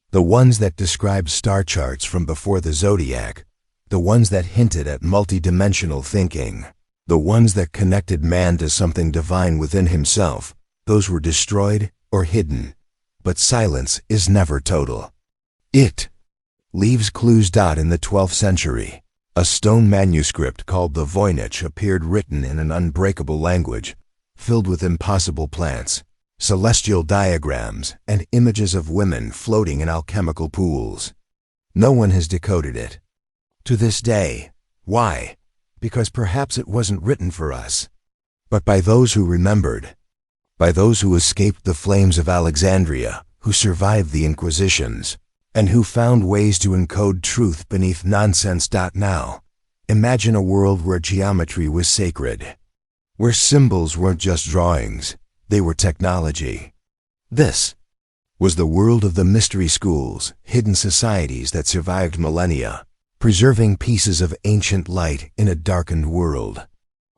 the ones that described star charts from before the zodiac, the ones that hinted at multidimensional thinking, the ones that connected man to something divine within himself, those were destroyed or hidden. But silence is never total. It leaves clues. In the 12th century, a stone manuscript called the Voynich appeared, written in an unbreakable language, filled with impossible plants, celestial diagrams, and images of women floating in alchemical pools. No one has decoded it to this day. Why? Because perhaps it wasn't written for us, but by those who remembered, by those who escaped the flames of Alexandria, who survived the Inquisitions, and who found ways to encode truth beneath nonsense. Now, imagine a world where geometry was sacred, where symbols weren't just drawings, they were technology. This was the world of the mystery schools, hidden societies that survived millennia, preserving pieces of ancient light in a darkened world.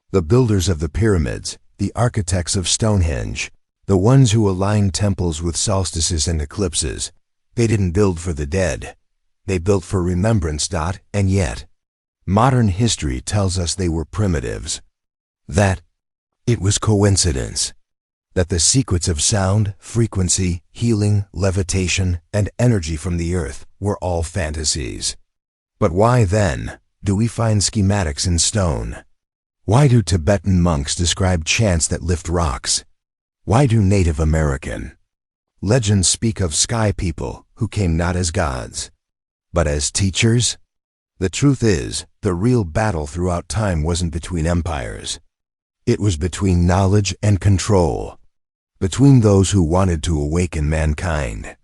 The builders of the pyramids, the architects of Stonehenge, the ones who aligned temples with solstices and eclipses, they didn't build for the dead. They built for remembrance. And yet, modern history tells us they were primitives. That it was coincidence. That the secrets of sound, frequency, healing, levitation, and energy from the earth were all fantasies. But why then do we find schematics in stone? Why do Tibetan monks describe chants that lift rocks? Why do Native American legends speak of sky people who came not as gods, but as teachers? The truth is, the real battle throughout time wasn't between empires. It was between knowledge and control, between those who wanted to awaken mankind,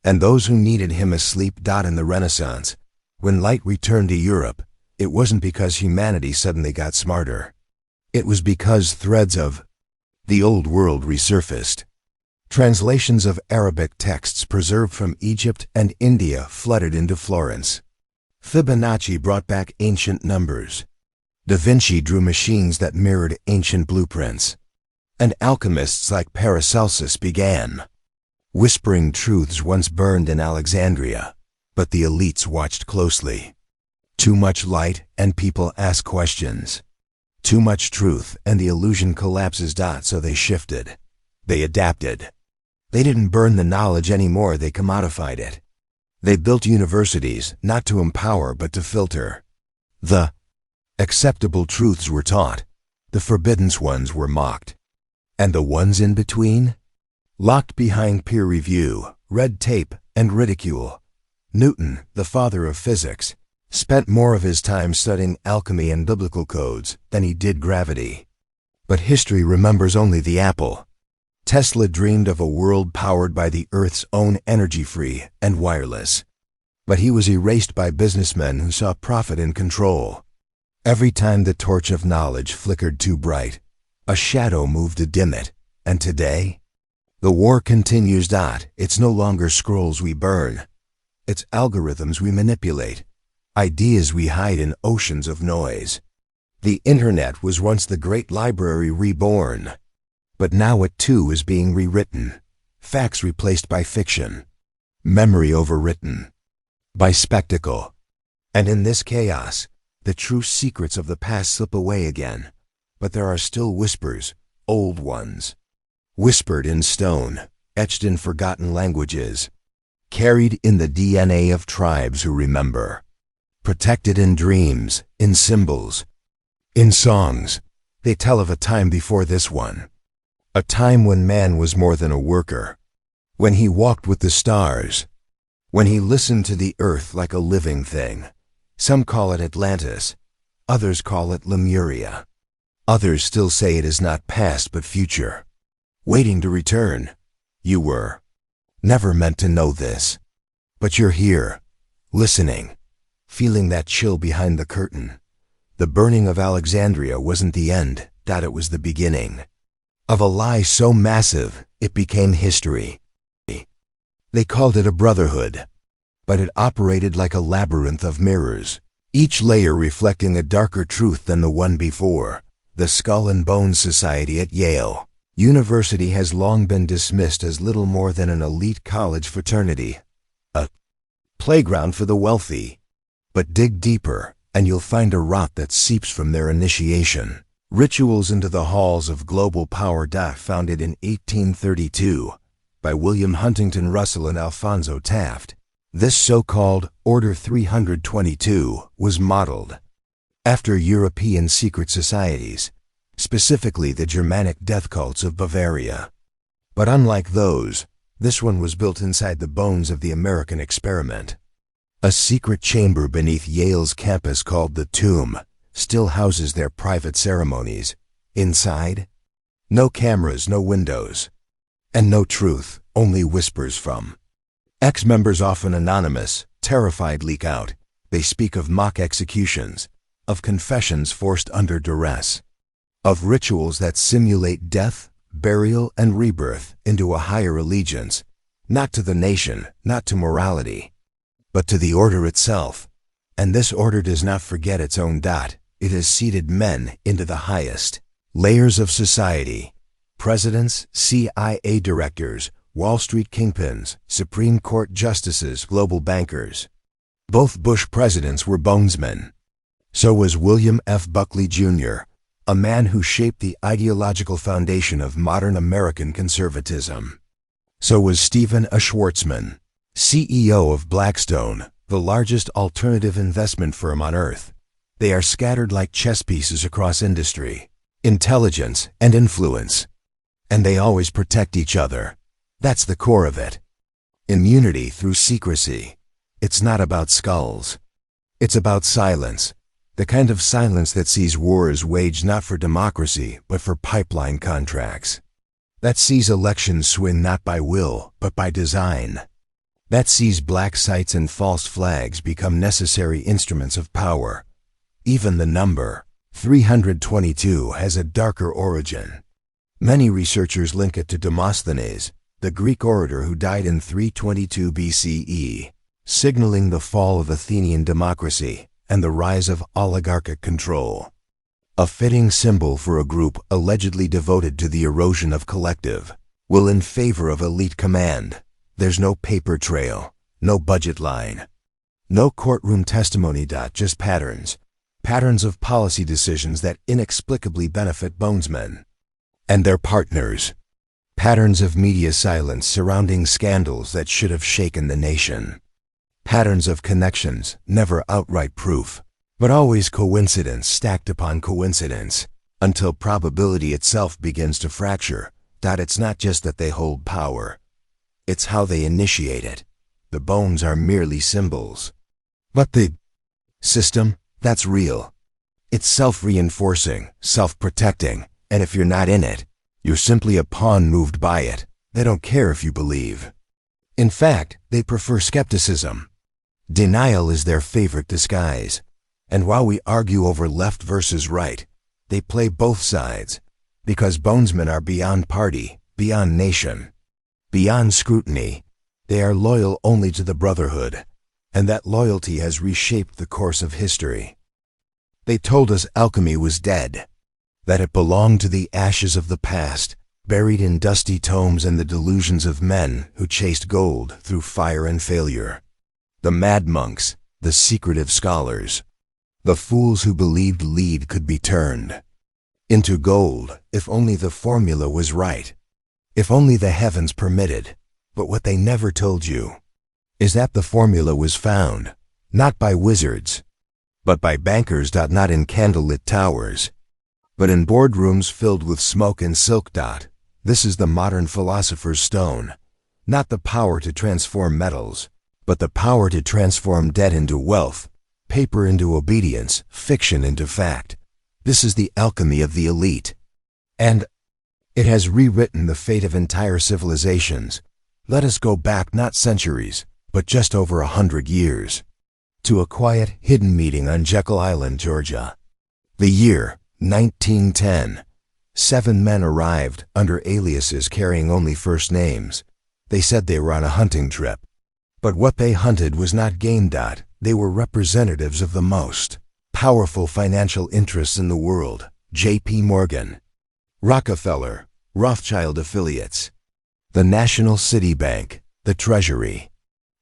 and those who needed him asleep. In the Renaissance, when light returned to Europe, it wasn't because humanity suddenly got smarter. It was because threads of the old world resurfaced. Translations of Arabic texts preserved from Egypt and India flooded into Florence. Fibonacci brought back ancient numbers. Da Vinci drew machines that mirrored ancient blueprints. And alchemists like Paracelsus began whispering truths once burned in Alexandria, but the elites watched closely. Too much light and people ask questions. Too much truth and the illusion collapses. So they shifted. They adapted. They didn't burn the knowledge anymore, they commodified it. They built universities, not to empower but to filter the Acceptable truths were taught. The forbidden ones were mocked. And the ones in between? Locked behind peer review, red tape, and ridicule. Newton, the father of physics, spent more of his time studying alchemy and biblical codes than he did gravity. But history remembers only the apple. Tesla dreamed of a world powered by the Earth's own energy-free and wireless. But he was erased by businessmen who saw profit in control. Every time the torch of knowledge flickered too bright, a shadow moved to dim it. And today? The war continues. It's no longer scrolls we burn. It's algorithms we manipulate. Ideas we hide in oceans of noise. The internet was once the great library reborn. But now it too is being rewritten. Facts replaced by fiction. Memory overwritten by spectacle. And in this chaos, the true secrets of the past slip away again. But there are still whispers, old ones. Whispered in stone, etched in forgotten languages. Carried in the DNA of tribes who remember. Protected in dreams, in symbols, in songs. They tell of a time before this one. A time when man was more than a worker. When he walked with the stars. When he listened to the earth like a living thing. Some call it Atlantis. Others call it Lemuria. Others still say it is not past but future. Waiting to return. You were never meant to know this. But you're here, listening, feeling that chill behind the curtain. The burning of Alexandria wasn't the end, it was the beginning. Of a lie so massive, it became history. They called it a brotherhood, but it operated like a labyrinth of mirrors, each layer reflecting a darker truth than the one before. The Skull and Bones Society at Yale University has long been dismissed as little more than an elite college fraternity, a playground for the wealthy. But dig deeper, and you'll find a rot that seeps from their initiation. Rituals into the halls of global power. Founded in 1832 by William Huntington Russell and Alphonso Taft, this so-called Order 322 was modeled after European secret societies, specifically the Germanic death cults of Bavaria. But unlike those, this one was built inside the bones of the American experiment. A secret chamber beneath Yale's campus called the Tomb still houses their private ceremonies. Inside, no cameras, no windows, and no truth, only whispers from ex-members, often anonymous, terrified, leak out. They speak of mock executions, of confessions forced under duress, of rituals that simulate death, burial, and rebirth into a higher allegiance, not to the nation, not to morality, but to the order itself. And this order does not forget its own. It has seeded men into the highest layers of society. Presidents, CIA directors, Wall Street kingpins, Supreme Court justices, global bankers. Both Bush presidents were bonesmen. So was William F. Buckley Jr., a man who shaped the ideological foundation of modern American conservatism. So was Stephen A. Schwarzman, CEO of Blackstone, the largest alternative investment firm on earth. They are scattered like chess pieces across industry, intelligence, and influence. And they always protect each other. That's the core of it. Immunity through secrecy. It's not about skulls. It's about silence. The kind of silence that sees wars waged not for democracy, but for pipeline contracts. That sees elections swing not by will, but by design. That sees black sites and false flags become necessary instruments of power. Even the number 322 has a darker origin. Many researchers link it to Demosthenes, the Greek orator who died in 322 BCE, signaling the fall of Athenian democracy and the rise of oligarchic control. A fitting symbol for a group allegedly devoted to the erosion of collective will in favor of elite command. There's no paper trail, no budget line, no courtroom testimony. Just patterns. Patterns of policy decisions that inexplicably benefit bonesmen and their partners. Patterns of media silence surrounding scandals that should have shaken the nation. Patterns of connections, never outright proof, But always coincidence stacked upon coincidence, until probability itself begins to fracture. It's not just that they hold power. It's how they initiate it. The bones are merely symbols. But the system, that's real. It's self-reinforcing, self-protecting, and if you're not in it, you're simply a pawn moved by it. They don't care if you believe. In fact, they prefer skepticism. Denial is their favorite disguise. And while we argue over left versus right, they play both sides, because bonesmen are beyond party, beyond nation, beyond scrutiny. They are loyal only to the brotherhood, and that loyalty has reshaped the course of history. They told us alchemy was dead, that it belonged to the ashes of the past, buried in dusty tomes and the delusions of men who chased gold through fire and failure. The mad monks, the secretive scholars, the fools who believed lead could be turned into gold if only the formula was right, if only the heavens permitted. But what they never told you is that the formula was found, not by wizards, but by bankers. Not in candlelit towers, but in boardrooms filled with smoke and silk. This is the modern philosopher's stone, not the power to transform metals, but the power to transform debt into wealth, paper into obedience, fiction into fact. This is the alchemy of the elite. And it has rewritten the fate of entire civilizations. Let us go back not centuries, but just over 100 years, to a quiet, hidden meeting on Jekyll Island, Georgia. The year, 1910. 7 men arrived under aliases carrying only first names. They said they were on a hunting trip. But what they hunted was not game. They were representatives of the most powerful financial interests in the world: J.P. Morgan, Rockefeller, Rothschild affiliates, the National City Bank, the Treasury.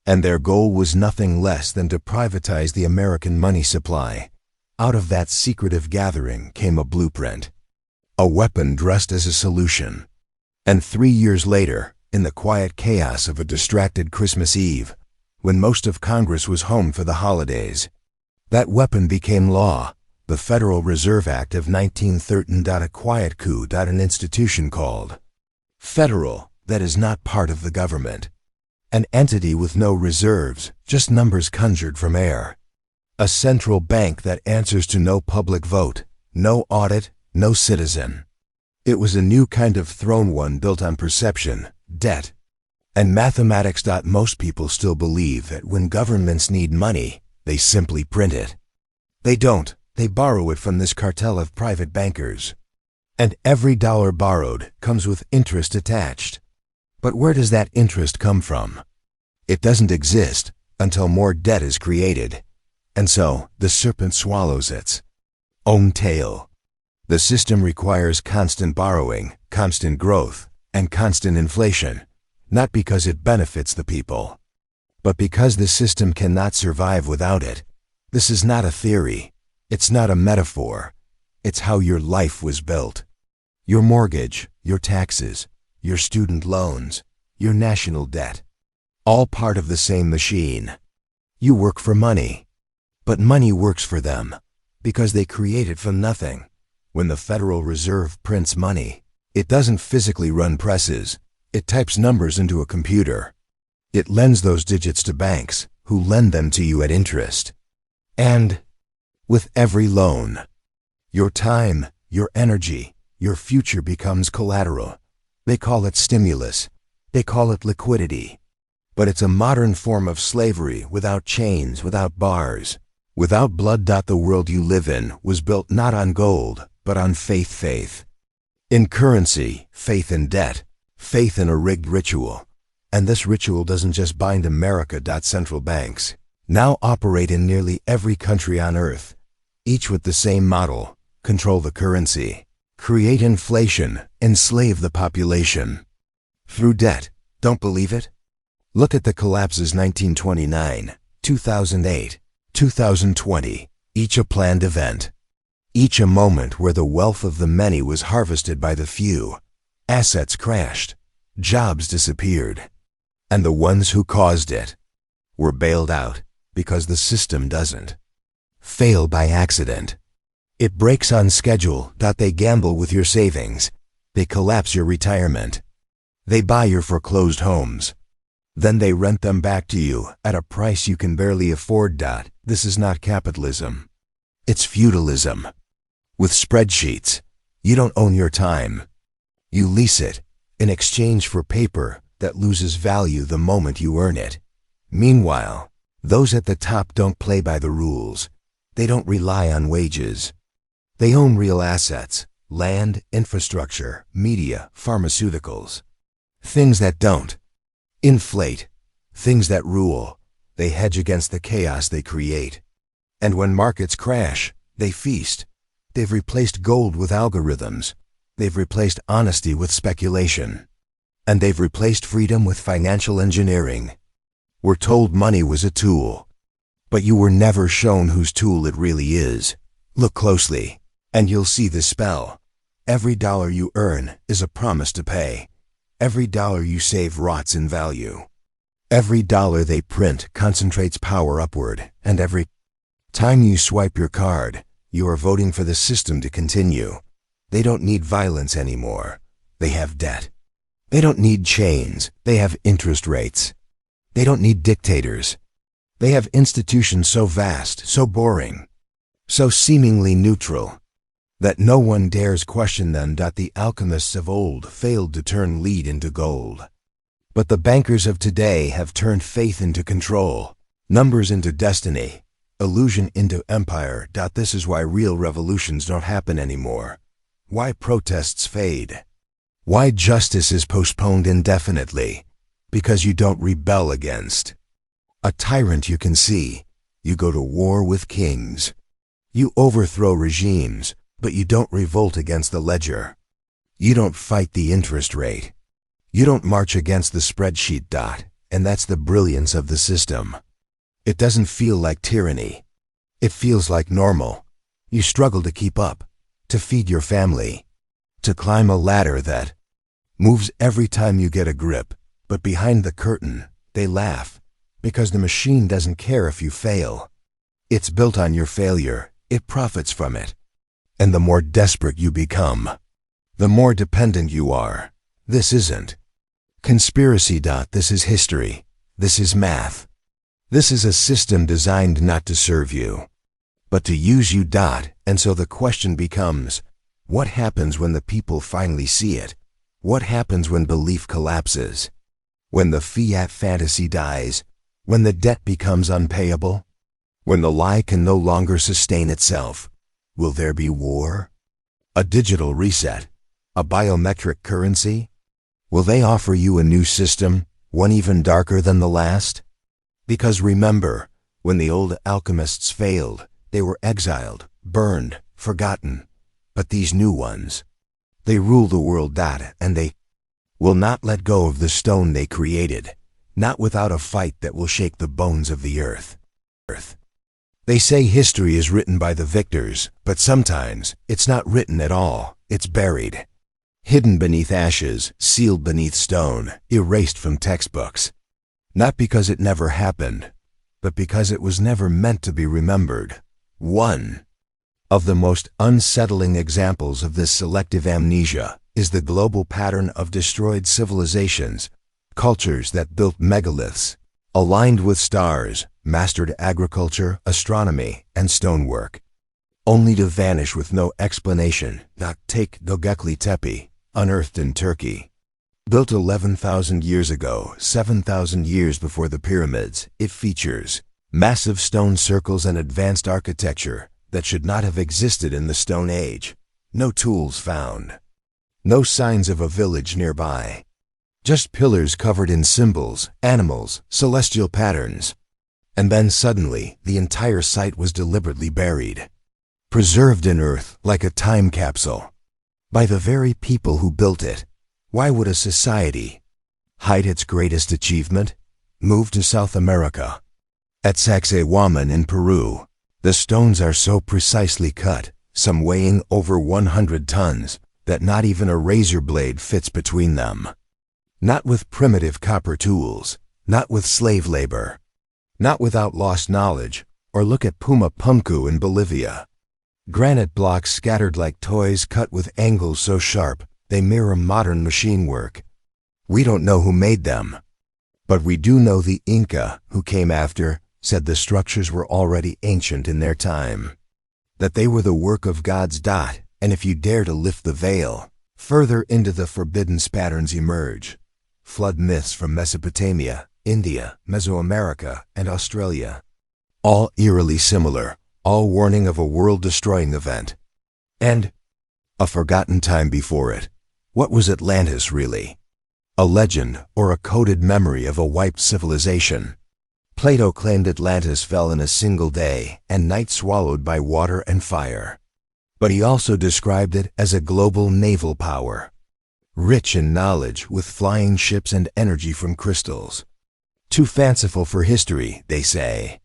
And their goal was nothing less than to privatize the American money supply. Out of that secretive gathering came a blueprint, a weapon dressed as a solution. And 3 years later, in the quiet chaos of a distracted Christmas Eve, when most of Congress was home for the holidays, that weapon became law, the Federal Reserve Act of 1913. A quiet coup. An institution called federal that is not part of the government. An entity with no reserves, just numbers conjured from air. A central bank that answers to no public vote, no audit, no citizen. It was a new kind of throne, one built on perception, debt, and mathematics. Most people still believe that when governments need money, they simply print it. They don't. They borrow it from this cartel of private bankers. And every dollar borrowed comes with interest attached. But where does that interest come from? It doesn't exist until more debt is created. And so, the serpent swallows its own tail. The system requires constant borrowing, constant growth, and constant inflation, not because it benefits the people, but because the system cannot survive without it. This is not a theory. It's not a metaphor. It's how your life was built. Your mortgage, your taxes, your student loans, your national debt, all part of the same machine. You work for money, but money works for them because they create it from nothing. When the Federal Reserve prints money, it doesn't physically run presses. It types numbers into a computer. It lends those digits to banks, who lend them to you at interest. And with every loan, your time, your energy, your future becomes collateral. They call it stimulus. They call it liquidity. But it's a modern form of slavery without chains, without bars, without blood. The world you live in was built not on gold, but on faith. In currency, faith in debt, faith in a rigged ritual. And this ritual doesn't just bind America. Central banks now operate in nearly every country on earth, each with the same model: control the currency, create inflation, enslave the population. Through debt. Don't believe it? Look at the collapses: 1929, 2008, 2020, each a planned event. Each a moment where the wealth of the many was harvested by the few. Assets crashed, jobs disappeared, and the ones who caused it were bailed out because the system doesn't. fail by accident. It breaks on schedule. They gamble with your savings. They collapse your retirement. They buy your foreclosed homes. Then they rent them back to you at a price you can barely afford. This is not capitalism. It's feudalism. With spreadsheets, you don't own your time. You lease it in exchange for paper that loses value the moment you earn it. Meanwhile, those at the top don't play by the rules. They don't rely on wages. They own real assets, land, infrastructure, media, pharmaceuticals. Things that don't inflate, things that rule. They hedge against the chaos they create. And when markets crash, they feast. They've replaced gold with algorithms. They've replaced honesty with speculation. And they've replaced freedom with financial engineering. We're told money was a tool, but you were never shown whose tool it really is. Look closely, and you'll see the spell. Every dollar you earn is a promise to pay. Every dollar you save rots in value. Every dollar they print concentrates power upward, and every time you swipe your card, you are voting for the system to continue. They don't need violence anymore. They have debt. They don't need chains. They have interest rates. They don't need dictators. They have institutions so vast, so boring, so seemingly neutral, that no one dares question them. The alchemists of old failed to turn lead into gold. But the bankers of today have turned faith into control, numbers into destiny, illusion into empire. This is why real revolutions don't happen anymore. Why protests fade. Why justice is postponed indefinitely. Because you don't rebel against a tyrant you can see. You go to war with kings. You overthrow regimes, but you don't revolt against the ledger. You don't fight the interest rate. You don't march against the spreadsheet. And that's the brilliance of the system. It doesn't feel like tyranny. It feels like normal. You struggle to keep up, to feed your family, to climb a ladder that moves every time you get a grip. But behind the curtain, they laugh, because the machine doesn't care if you fail. It's built on your failure. It profits from it. And the more desperate you become, the more dependent you are. This isn't conspiracy. This is history. This is math. This is a system designed not to serve you, but to use you. And so the question becomes, what happens when the people finally see it? What happens when belief collapses? When the fiat fantasy dies? When the debt becomes unpayable? When the lie can no longer sustain itself? Will there be war? A digital reset? A biometric currency? Will they offer you a new system, one even darker than the last? Because remember, when the old alchemists failed, they were exiled, burned, forgotten. But these new ones, they rule the world. And they will not let go of the stone they created, not without a fight that will shake the bones of the earth. They say history is written by the victors, but sometimes it's not written at all. It's buried, hidden beneath ashes, sealed beneath stone, erased from textbooks. Not because it never happened, but because it was never meant to be remembered. One of the most unsettling examples of this selective amnesia is the global pattern of destroyed civilizations, cultures that built megaliths, aligned with stars, mastered agriculture, astronomy, and stonework, only to vanish with no explanation. Take Göbekli Tepe, unearthed in Turkey. Built 11,000 years ago, 7,000 years before the pyramids, it features massive stone circles and advanced architecture that should not have existed in the Stone Age. No tools found. No signs of a village nearby. Just pillars covered in symbols, animals, celestial patterns. And then suddenly, the entire site was deliberately buried, preserved in earth like a time capsule, by the very people who built it. Why would a society hide its greatest achievement? Move to South America. At Sacsayhuaman in Peru, the stones are so precisely cut, some weighing over 100 tons, that not even a razor blade fits between them. Not with primitive copper tools, not with slave labor, not without lost knowledge, Or look at Puma Punku in Bolivia. Granite blocks scattered like toys cut with angles so sharp they mirror modern machine work. We don't know who made them, but we do know the Inca, who came after, said the structures were already ancient in their time, that they were the work of God's dot, and if you dare to lift the veil, further into the forbidden patterns emerge. Flood myths from Mesopotamia, India, Mesoamerica, and Australia. All eerily similar, all warning of a world-destroying event. And a forgotten time before it. What was Atlantis really? A legend or a coded memory of a wiped civilization? Plato claimed Atlantis fell in a single day and night swallowed by water and fire. But he also described it as a global naval power, rich in knowledge with flying ships and energy from crystals. Too fanciful for history, they say.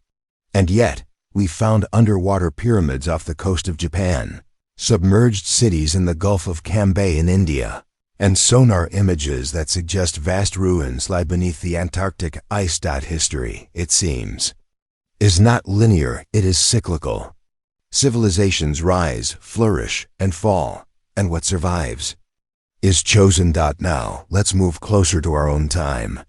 And yet, we found underwater pyramids off the coast of Japan, submerged cities in the Gulf of Cambay in India, and sonar images that suggest vast ruins lie beneath the Antarctic ice. History, it seems, is not linear, it is cyclical. Civilizations rise, flourish, and fall, and what survives is chosen. Now, let's move closer to our own time.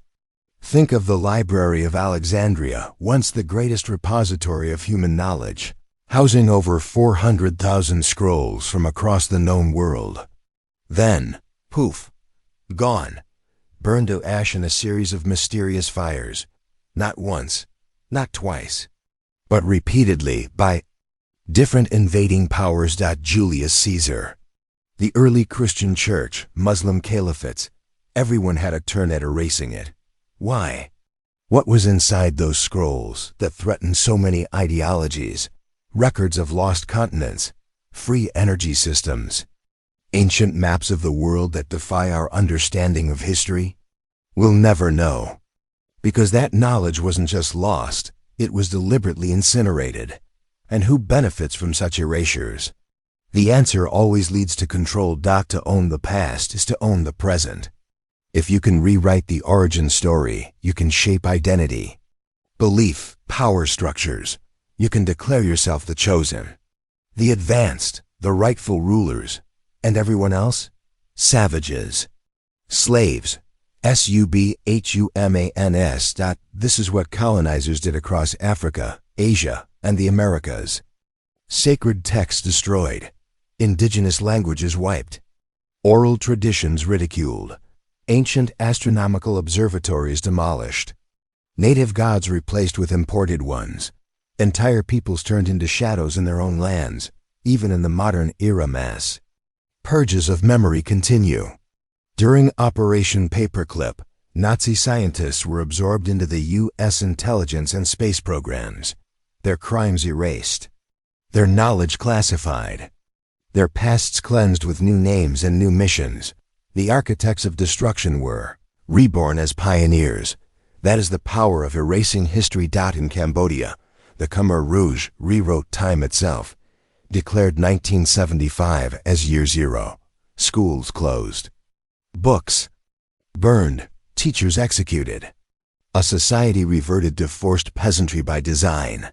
Think of the Library of Alexandria, once the greatest repository of human knowledge, housing over 400,000 scrolls from across the known world. Then, poof, gone, burned to ash in a series of mysterious fires, not once, not twice, but repeatedly by different invading powers. Julius Caesar, the early Christian church, Muslim caliphates, everyone had a turn at erasing it. Why? What was inside those scrolls that threatened so many ideologies, records of lost continents, free energy systems, ancient maps of the world that defy our understanding of history? We'll never know. Because that knowledge wasn't just lost, it was deliberately incinerated. And who benefits from such erasures? The answer always leads to control. To own the past is to own the present. If you can rewrite the origin story, you can shape identity, belief, power structures. You can declare yourself the chosen, the advanced, the rightful rulers, and everyone else? Savages. Slaves. Subhumans. This is what colonizers did across Africa, Asia, and the Americas. Sacred texts destroyed, indigenous languages wiped, oral traditions ridiculed, ancient astronomical observatories demolished, native gods replaced with imported ones, entire peoples turned into shadows in their own lands, even in the modern era. Mass purges of memory continue. During Operation Paperclip, Nazi scientists were absorbed into the U.S. intelligence and space programs, their crimes erased, their knowledge classified, their pasts cleansed with new names and new missions. The architects of destruction were reborn as pioneers. That is the power of erasing history. In Cambodia, the Khmer Rouge rewrote time itself, declared 1975 as year zero. Schools closed. Books burned. Teachers executed. A society reverted to forced peasantry by design.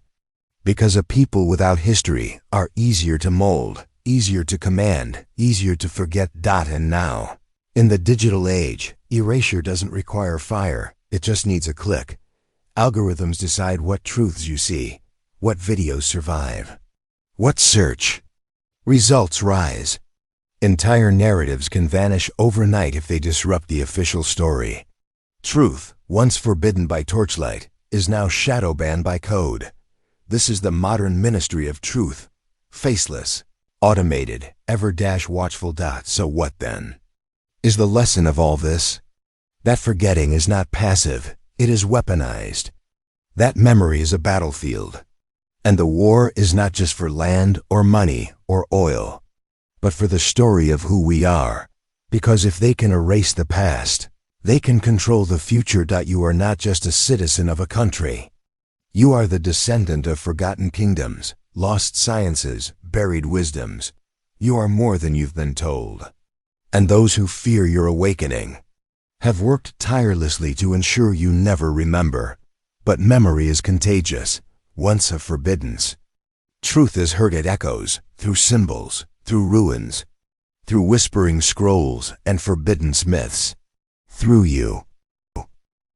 Because a people without history are easier to mold, easier to command, easier to forget. And now, in the digital age, erasure doesn't require fire, it just needs a click. Algorithms decide what truths you see, what videos survive, what search. Results rise. Entire narratives can vanish overnight if they disrupt the official story. Truth, once forbidden by torchlight, is now shadow banned by code. This is the modern ministry of truth. Faceless, automated, ever-watchful. So what then? Is the lesson of all this? That forgetting is not passive, it is weaponized. That memory is a battlefield. And the war is not just for land or money or oil, but for the story of who we are. Because if they can erase the past, they can control the future. You are not just a citizen of a country. You are the descendant of forgotten kingdoms, lost sciences, buried wisdoms. You are more than you've been told. And those who fear your awakening have worked tirelessly to ensure you never remember. But memory is contagious. once of forbiddance. Truth is heard at echoes, through symbols, through ruins, through whispering scrolls and forbidden myths. Through you,